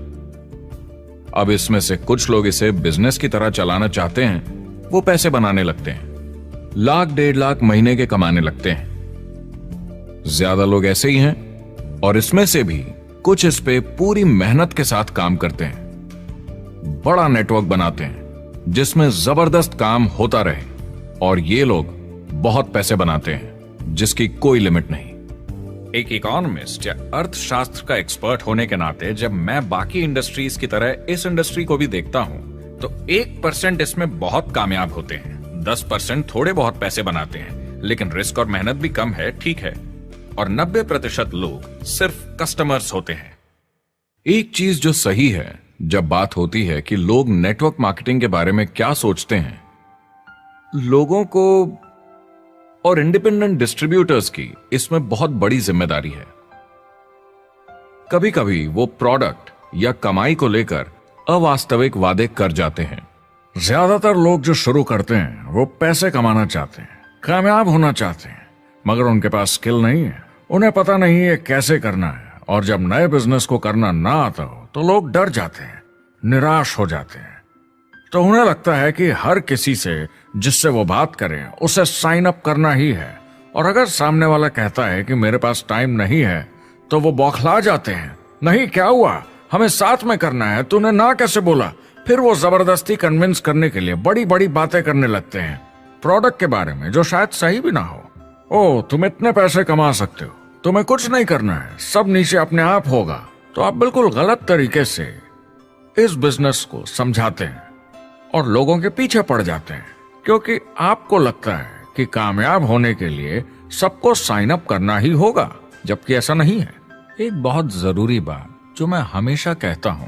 अब इसमें से कुछ लोग इसे बिजनेस की तरह चलाना चाहते हैं, वो पैसे बनाने लगते हैं, लाख 1.5 लाख महीने के कमाने लगते हैं। ज्यादा लोग ऐसे ही हैं और इसमें से भी कुछ इस पे पूरी मेहनत के साथ काम करते हैं, बड़ा नेटवर्क बनाते हैं जिसमें जबरदस्त काम होता रहे, और ये लोग बहुत पैसे बनाते हैं जिसकी कोई लिमिट नहीं। एक इकोनॉमिस्ट या अर्थशास्त्र का एक्सपर्ट होने के नाते जब मैं बाकी इंडस्ट्रीज की तरह इस इंडस्ट्री को भी देखता हूं तो 1% इसमें बहुत कामयाब होते हैं, 10% थोड़े बहुत पैसे बनाते हैं, लेकिन रिस्क और मेहनत भी कम है, ठीक है, और 90% लोग सिर्फ कस्टमर्स होते हैं। एक चीज जो सही है जब बात होती है कि लोग नेटवर्क मार्केटिंग के बारे में क्या सोचते हैं, लोगों को और इंडिपेंडेंट डिस्ट्रीब्यूटर्स की इसमें बहुत बड़ी जिम्मेदारी है। कभी कभी वो प्रोडक्ट या कमाई को लेकर अवास्तविक वादे कर जाते हैं। ज्यादातर लोग जो शुरू करते हैं वो पैसे कमाना चाहते हैं, कामयाब होना चाहते हैं, मगर उनके पास स्किल नहीं है, उन्हें पता नहीं है कैसे करना है, और जब नए बिजनेस को करना ना आता हो तो लोग डर जाते हैं, निराश हो जाते हैं। तो उन्हें लगता है कि हर किसी से जिससे वो बात करें उसे साइन अप करना ही है, और अगर सामने वाला कहता है कि मेरे पास टाइम नहीं है तो वो बौखला जाते हैं। नहीं, क्या हुआ, हमें साथ में करना है, तूने ना कैसे बोला? फिर वो जबरदस्ती कन्विंस करने के लिए बड़ी बड़ी बातें करने लगते हैं प्रोडक्ट के बारे में जो शायद सही भी ना हो। ओ, तुम इतने पैसे कमा सकते हो, तुम्हें कुछ नहीं करना है, सब नीचे अपने आप होगा। तो आप बिल्कुल गलत तरीके से इस बिजनेस को समझाते हैं और लोगों के पीछे पड़ जाते हैं, क्योंकि आपको लगता है कि कामयाब होने के लिए सबको साइन अप करना ही होगा, जबकि ऐसा नहीं है। एक बहुत जरूरी बात जो मैं हमेशा कहता हूं,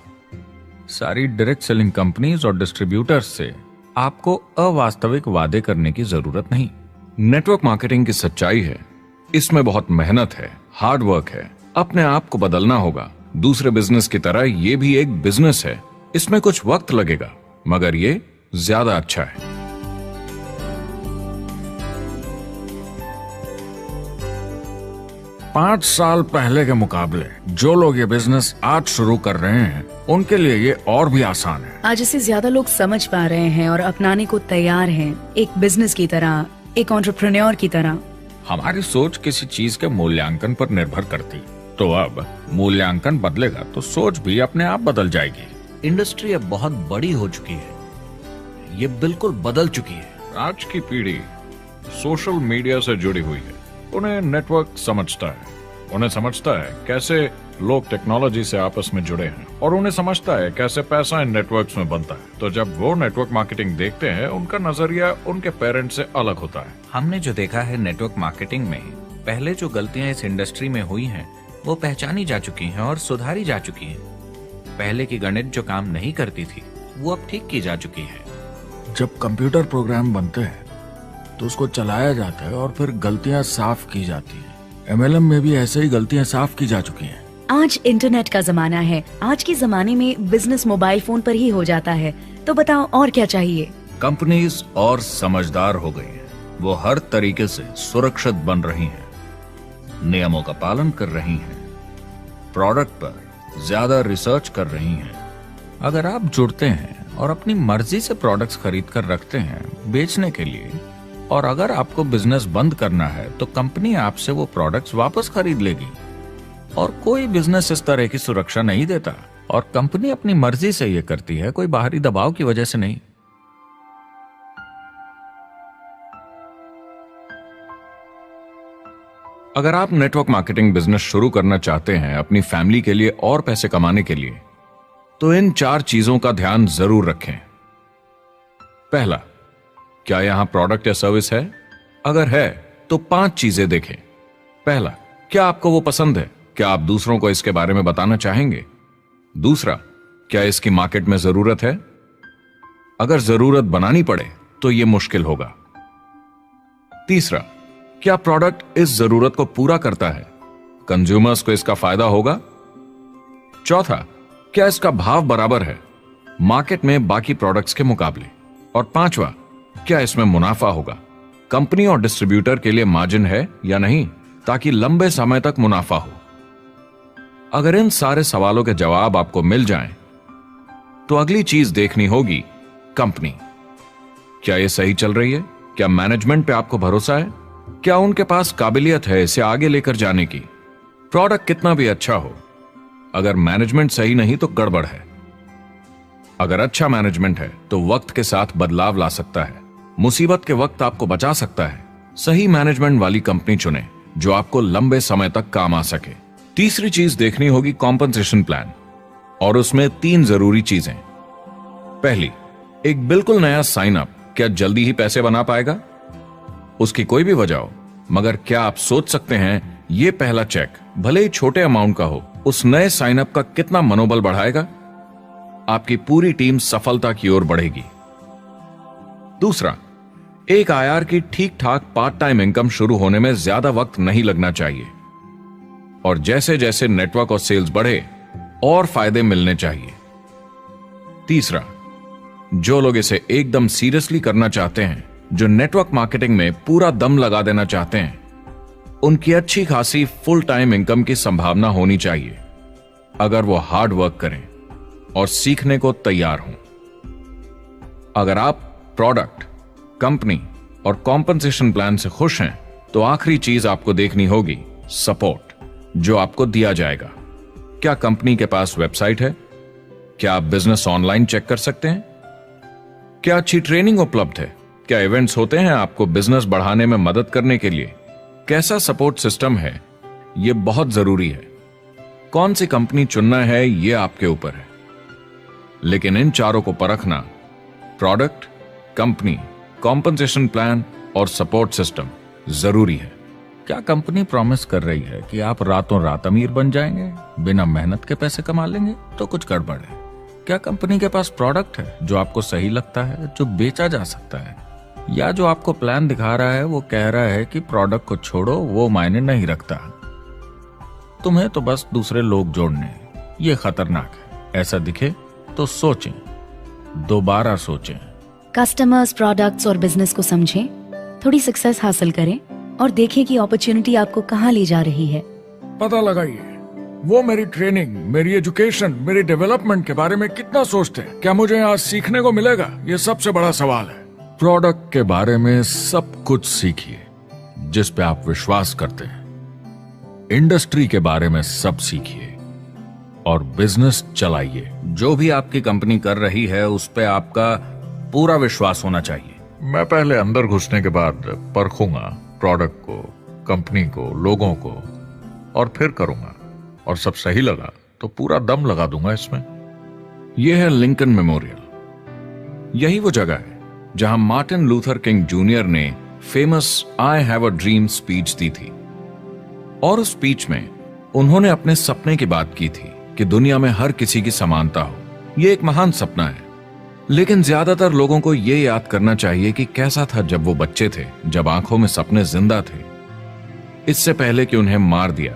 सारी डायरेक्ट सेलिंग कंपनीज और डिस्ट्रीब्यूटर्स से आपको अवास्तविक वादे करने की जरूरत नहीं। नेटवर्क मार्केटिंग की सच्चाई है, इसमें बहुत मेहनत है, हार्ड वर्क है, अपने आप को बदलना होगा। दूसरे बिजनेस की तरह ये भी एक बिजनेस है, इसमें कुछ वक्त लगेगा, मगर ये ज्यादा अच्छा है। 5 साल पहले के मुकाबले जो लोग ये बिजनेस आज शुरू कर रहे हैं उनके लिए ये और भी आसान है। आज इसे ज्यादा लोग समझ पा रहे हैं और अपनाने को तैयार हैं, एक बिजनेस की तरह, एक एंटरप्रेन्योर की तरह। हमारी सोच किसी चीज के मूल्यांकन पर निर्भर करती, तो अब मूल्यांकन बदलेगा तो सोच भी अपने आप बदल जाएगी। इंडस्ट्री अब बहुत बड़ी हो चुकी है, ये बिल्कुल बदल चुकी है। आज की पीढ़ी सोशल मीडिया से जुड़ी हुई है, उन्हें नेटवर्क समझता है, उन्हें समझता है कैसे लोग टेक्नोलॉजी से आपस में जुड़े हैं, और उन्हें समझता है कैसे पैसा इन नेटवर्क्स में बनता है। तो जब वो नेटवर्क मार्केटिंग देखते हैं, उनका नजरिया उनके पेरेंट्स से अलग होता है। हमने जो देखा है नेटवर्क मार्केटिंग में, पहले जो गलतियां इस इंडस्ट्री में हुई हैं, वो पहचानी जा चुकी हैं और सुधारी जा चुकी हैं। पहले की गणित जो काम नहीं करती थी, वो अब ठीक की जा चुकी है। जब कंप्यूटर प्रोग्राम बनते हैं तो उसको चलाया जाता है और फिर गलतियां साफ की जाती है। MLM में भी ऐसे ही गलतियां साफ की जा चुकी हैं। आज इंटरनेट का जमाना है, आज के जमाने में बिजनेस मोबाइल फोन पर ही हो जाता है, तो बताओ और क्या चाहिए। कंपनीज और समझदार हो गई हैं, वो हर तरीके से सुरक्षित बन रही हैं, नियमों का पालन कर रही हैं, प्रोडक्ट पर ज्यादा रिसर्च कर रही हैं। अगर आप जुड़ते हैं और अपनी मर्जी से प्रोडक्ट्स खरीद कर रखते हैं बेचने के लिए, और अगर आपको बिजनेस बंद करना है तो कंपनी आपसे वो प्रोडक्ट्स वापस खरीद लेगी, और कोई बिजनेस इस तरह की सुरक्षा नहीं देता, और कंपनी अपनी मर्जी से ये करती है, कोई बाहरी दबाव की वजह से नहीं। अगर आप नेटवर्क मार्केटिंग बिजनेस शुरू करना चाहते हैं अपनी फैमिली के लिए और पैसे कमाने के लिए, तो इन 4 चीजों का ध्यान जरूर रखें। पहला, क्या यहां प्रोडक्ट या सर्विस है? अगर है तो 5 चीजें देखें। पहला, क्या आपको वो पसंद है? क्या आप दूसरों को इसके बारे में बताना चाहेंगे? दूसरा, क्या इसकी मार्केट में जरूरत है? अगर जरूरत बनानी पड़े तो यह मुश्किल होगा। तीसरा, क्या प्रोडक्ट इस जरूरत को पूरा करता है? कंज्यूमर्स को इसका फायदा होगा? चौथा, क्या इसका भाव बराबर है मार्केट में बाकी प्रोडक्ट्स के मुकाबले? और पांचवा, क्या इसमें मुनाफा होगा? कंपनी और डिस्ट्रीब्यूटर के लिए मार्जिन है या नहीं? ताकि लंबे समय तक मुनाफा हो। अगर इन सारे सवालों के जवाब आपको मिल जाएं, तो अगली चीज देखनी होगी कंपनी। क्या ये सही चल रही है? क्या मैनेजमेंट पे आपको भरोसा है? क्या उनके पास काबिलियत है इसे आगे लेकर जाने की? प्रोडक्ट कितना भी अच्छा हो, अगर मैनेजमेंट सही नहीं तो गड़बड़ है। अगर अच्छा मैनेजमेंट है तो वक्त के साथ बदलाव ला सकता है, मुसीबत के वक्त आपको बचा सकता है। सही मैनेजमेंट वाली कंपनी चुने जो आपको लंबे समय तक काम आ सके। तीसरी चीज देखनी होगी कॉम्पनसेशन प्लान, और उसमें 3 जरूरी चीजें। पहली, एक बिल्कुल नया साइन अप क्या जल्दी ही पैसे बना पाएगा? उसकी कोई भी वजह हो, मगर क्या आप सोच सकते हैं ये पहला चेक, भले ही छोटे अमाउंट का हो, उस नए साइन अप का कितना मनोबल बढ़ाएगा? आपकी पूरी टीम सफलता की ओर बढ़ेगी। दूसरा, एक आईआर की ठीक ठाक पार्ट टाइम इनकम शुरू होने में ज्यादा वक्त नहीं लगना चाहिए, और जैसे जैसे नेटवर्क और सेल्स बढ़े और फायदे मिलने चाहिए। तीसरा, जो लोग इसे एकदम सीरियसली करना चाहते हैं, जो नेटवर्क मार्केटिंग में पूरा दम लगा देना चाहते हैं, उनकी अच्छी खासी फुल टाइम इनकम की संभावना होनी चाहिए, अगर वो हार्ड वर्क करें और सीखने को तैयार हों। अगर आप प्रोडक्ट, कंपनी और कॉम्पनसेशन प्लान से खुश हैं, तो आखिरी चीज आपको देखनी होगी सपोर्ट, जो आपको दिया जाएगा। क्या कंपनी के पास वेबसाइट है? क्या आप बिजनेस ऑनलाइन चेक कर सकते हैं? क्या अच्छी ट्रेनिंग उपलब्ध है? क्या इवेंट्स होते हैं आपको बिजनेस बढ़ाने में मदद करने के लिए? कैसा सपोर्ट सिस्टम है? यह बहुत जरूरी है। कौन सी कंपनी चुनना है यह आपके ऊपर है, लेकिन इन चारों को परखना, प्रोडक्ट, कंपनी, कॉम्पनसेशन प्लान और सपोर्ट सिस्टम, जरूरी है। क्या कंपनी प्रॉमिस कर रही है कि आप रातों रात अमीर बन जाएंगे, बिना मेहनत के पैसे कमा लेंगे? तो कुछ गड़बड़ है। क्या कंपनी के पास प्रोडक्ट है जो आपको सही लगता है, जो बेचा जा सकता है? या जो आपको प्लान दिखा रहा है वो कह रहा है कि प्रोडक्ट को छोड़ो, वो मायने नहीं रखता, तुम्हें तो बस दूसरे लोग जोड़ने हैं? ये खतरनाक है। ऐसा दिखे तो सोचें, दोबारा सोचें। कस्टमर्स, प्रोडक्ट्स और बिजनेस को समझें, थोड़ी सक्सेस हासिल करें और देखें कि अपॉर्चुनिटी आपको कहां ले जा रही है। पता लगाइए वो मेरी ट्रेनिंग, मेरी एजुकेशन, मेरी डेवलपमेंट के बारे में कितना सोचते हैं। क्या मुझे आज सीखने को मिलेगा? ये सबसे बड़ा सवाल है। प्रोडक्ट के बारे में सब कुछ सीखिए जिस पे आप विश्वास करते हैं। इंडस्ट्री के बारे में सब सीखिए और बिजनेस चलाइए। जो भी आपकी कंपनी कर रही है उस पे आपका पूरा विश्वास होना चाहिए। मैं पहले अंदर घुसने के बाद परखूंगा प्रोडक्ट को, कंपनी को, लोगों को, और फिर करूंगा, और सब सही लगा तो पूरा दम लगा दूंगा इसमें। यह है लिंकन मेमोरियल। यही वो जगह है जहां मार्टिन लूथर किंग जूनियर ने famous I have a dream speech दी थी, और उस स्पीच में उन्होंने अपने सपने की बात की थी कि दुनिया में हर किसी की समानता हो। यह एक महान सपना है, लेकिन ज्यादातर लोगों को यह याद करना चाहिए कि कैसा था जब वो बच्चे थे, जब आंखों में सपने जिंदा थे, इससे पहले कि उन्हें मार दिया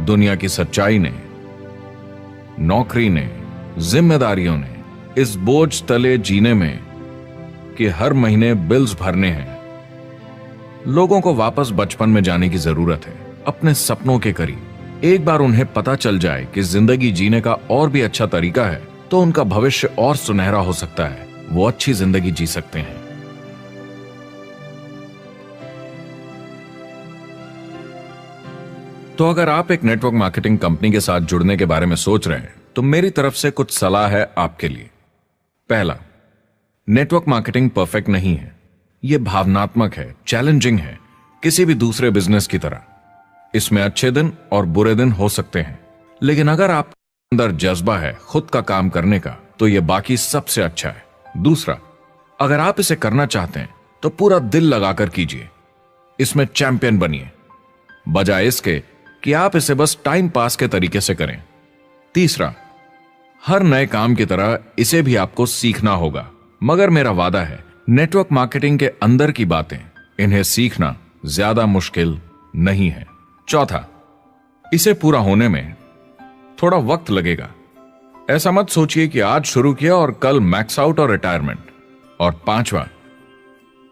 दुनिया की सच्चाई ने, नौकरी ने, जिम्मेदारियों ने, इस बोझ तले जीने में कि हर महीने बिल्स भरने हैं। लोगों को वापस बचपन में जाने की जरूरत है, अपने सपनों के करीब। एक बार उन्हें पता चल जाए कि जिंदगी जीने का और भी अच्छा तरीका है, तो उनका भविष्य और सुनहरा हो सकता है। वो अच्छी जिंदगी जी सकते हैं। तो अगर आप एक नेटवर्क मार्केटिंग कंपनी के साथ जुड़ने के बारे में सोच रहे हैं, तो मेरी तरफ से कुछ सलाह है आपके लिए। पहला, नेटवर्क मार्केटिंग परफेक्ट नहीं है। यह भावनात्मक है, चैलेंजिंग है, किसी भी दूसरे बिजनेस की तरह। इसमें अच्छे दिन और बुरे दिन हो सकते हैं, लेकिन अगर आप अंदर जज्बा है खुद का काम करने का, तो यह बाकी सबसे अच्छा है। दूसरा, अगर आप इसे करना चाहते हैं तो पूरा दिल लगाकर कीजिए, इसमें चैंपियन बनिए, बजाय इसके कि आप इसे बस टाइम पास के तरीके से करें। तीसरा, हर नए काम की तरह इसे भी आपको सीखना होगा, मगर मेरा वादा है नेटवर्क मार्केटिंग के अंदर की बातें, इन्हें सीखना ज्यादा मुश्किल नहीं है। चौथा, इसे पूरा होने में थोड़ा वक्त लगेगा। ऐसा मत सोचिए कि आज शुरू किया और कल मैक्स आउट और रिटायरमेंट। और पांचवा,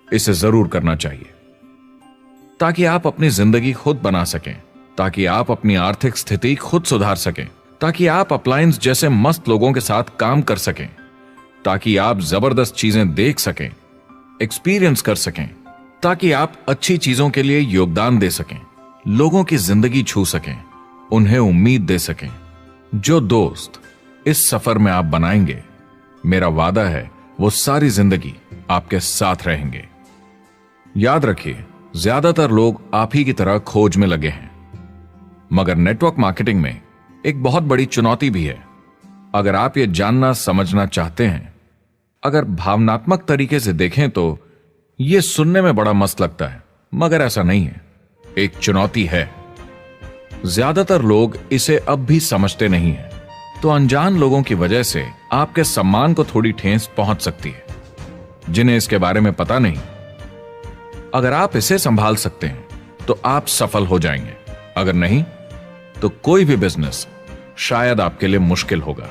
इसे जरूर करना चाहिए। ताकि आप अपनी जिंदगी खुद बना सकें, ताकि आप अपनी आर्थिक स्थिति खुद सुधार सकें, ताकि आप अप्लायंस जैसे मस्त लोगों के साथ काम कर सकें, ताकि आप जबरदस्त चीजें देख सकें, एक्सपीरियंस कर सकें, ताकि आप अच्छी चीजों के लिए योगदान दे सकें, लोगों की जिंदगी छू सकें, उन्हें उम्मीद दे सकें। जो दोस्त इस सफर में आप बनाएंगे, मेरा वादा है वो सारी जिंदगी आपके साथ रहेंगे। याद रखिए, ज्यादातर लोग आप ही की तरह खोज में लगे हैं, मगर नेटवर्क मार्केटिंग में एक बहुत बड़ी चुनौती भी है। अगर आप ये जानना समझना चाहते हैं, अगर भावनात्मक तरीके से देखें तो ये सुनने में बड़ा मस्त लगता है, मगर ऐसा नहीं है। एक चुनौती है। ज्यादातर लोग इसे अब भी समझते नहीं हैं, तो अनजान लोगों की वजह से आपके सम्मान को थोड़ी ठेस पहुंच सकती है, जिन्हें इसके बारे में पता नहीं। अगर आप इसे संभाल सकते हैं तो आप सफल हो जाएंगे, अगर नहीं तो कोई भी बिजनेस शायद आपके लिए मुश्किल होगा।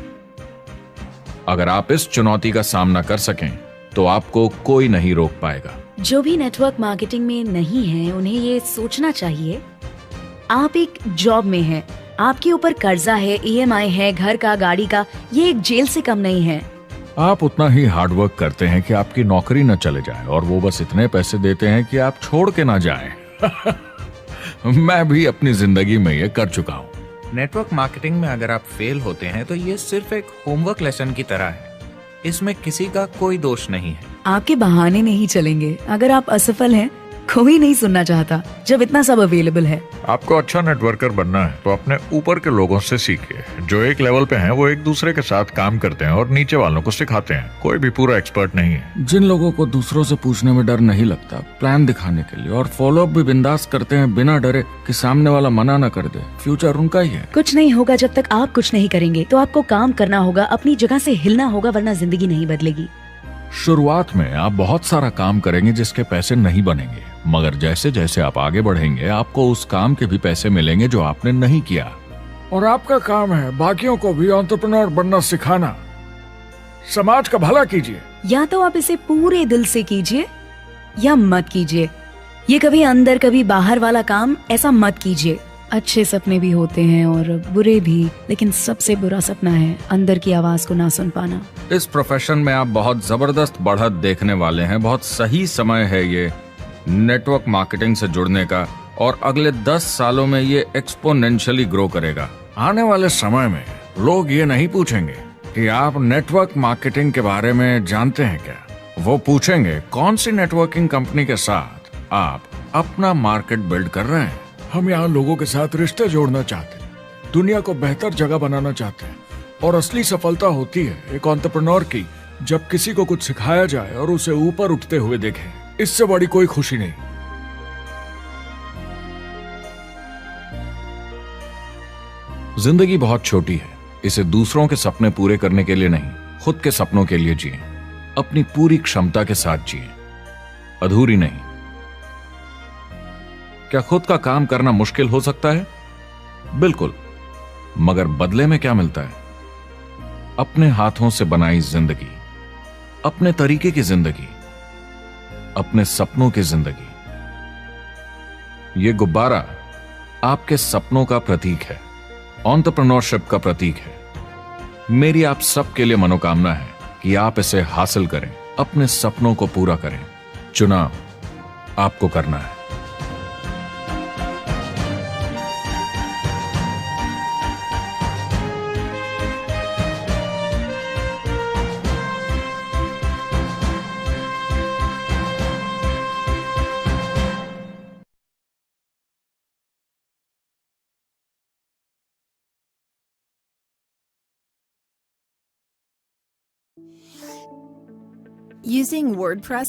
अगर आप इस चुनौती का सामना कर सकें तो आपको कोई नहीं रोक पाएगा। जो भी नेटवर्क मार्केटिंग में नहीं है, उन्हें ये सोचना चाहिए, आप एक जॉब में हैं, आपके ऊपर कर्जा है, EMI है, घर का, गाड़ी का, ये एक जेल से कम नहीं है। आप उतना ही हार्डवर्क करते हैं कि आपकी नौकरी न चले जाए, और वो बस इतने पैसे देते हैं कि आप छोड़ के ना जाएं। मैं भी अपनी जिंदगी में ये कर चुका हूं। नेटवर्क मार्केटिंग में अगर आप फेल होते हैं तो ये सिर्फ एक होमवर्क लेसन की तरह है। इसमें किसी का कोई दोष नहीं है। आपके बहाने नहीं चलेंगे। अगर आप असफल हैं, कोई नहीं सुनना चाहता जब इतना सब अवेलेबल है। आपको अच्छा नेटवर्कर बनना है तो अपने ऊपर के लोगों से सीखिए। जो एक लेवल पे हैं वो एक दूसरे के साथ काम करते हैं और नीचे वालों को सिखाते हैं। कोई भी पूरा एक्सपर्ट नहीं है। जिन लोगों को दूसरों से पूछने में डर नहीं लगता, प्लान दिखाने के लिए और फॉलो अप भी बिंदास करते हैं बिना डरे कि सामने वाला मना न कर दे, फ्यूचर उनका ही है। कुछ नहीं होगा जब तक आप कुछ नहीं करेंगे। तो आपको काम करना होगा, अपनी जगह से हिलना होगा, वरना जिंदगी नहीं बदलेगी। शुरुआत में आप बहुत सारा काम करेंगे जिसके पैसे नहीं बनेंगे, मगर जैसे जैसे आप आगे बढ़ेंगे आपको उस काम के भी पैसे मिलेंगे जो आपने नहीं किया। और आपका काम है बाकियों को भी एंटरप्रेन्योर बनना सिखाना। समाज का भला कीजिए। या तो आप इसे पूरे दिल से कीजिए या मत कीजिए। ये कभी अंदर कभी बाहर वाला काम ऐसा मत कीजिए। अच्छे सपने भी होते हैं और बुरे भी, लेकिन सबसे बुरा सपना है अंदर की आवाज को ना सुन पाना। इस प्रोफेशन में आप बहुत जबरदस्त बढ़त देखने वाले हैं। बहुत सही समय है ये नेटवर्क मार्केटिंग से जुड़ने का, और अगले 10 सालों में ये एक्सपोनेंशियली ग्रो करेगा। आने वाले समय में लोग ये नहीं पूछेंगे कि आप नेटवर्क मार्केटिंग के बारे में जानते हैं क्या, वो पूछेंगे कौन सी नेटवर्किंग कंपनी के साथ आप अपना मार्केट बिल्ड कर रहे हैं। हम यहाँ लोगों के साथ रिश्ते जोड़ना चाहते हैं, दुनिया को बेहतर जगह बनाना चाहते हैं, और असली सफलता होती है एक एंटरप्रेन्योर की जब किसी को कुछ सिखाया जाए और उसे ऊपर उठते हुए देखें। इससे बड़ी कोई खुशी नहीं। जिंदगी बहुत छोटी है, इसे दूसरों के सपने पूरे करने के लिए नहीं, खुद के सपनों के लिए जिए। अपनी पूरी क्षमता के साथ जिए, अधूरी नहीं। क्या खुद का काम करना मुश्किल हो सकता है? बिल्कुल, मगर बदले में क्या मिलता है? अपने हाथों से बनाई जिंदगी, अपने तरीके की जिंदगी, अपने सपनों की जिंदगी। ये गुब्बारा आपके सपनों का प्रतीक है, एंटरप्रेन्योरशिप का प्रतीक है। मेरी आप सबके लिए मनोकामना है कि आप इसे हासिल करें, अपने सपनों को पूरा करें। चुनाव आपको करना है। Using WordPress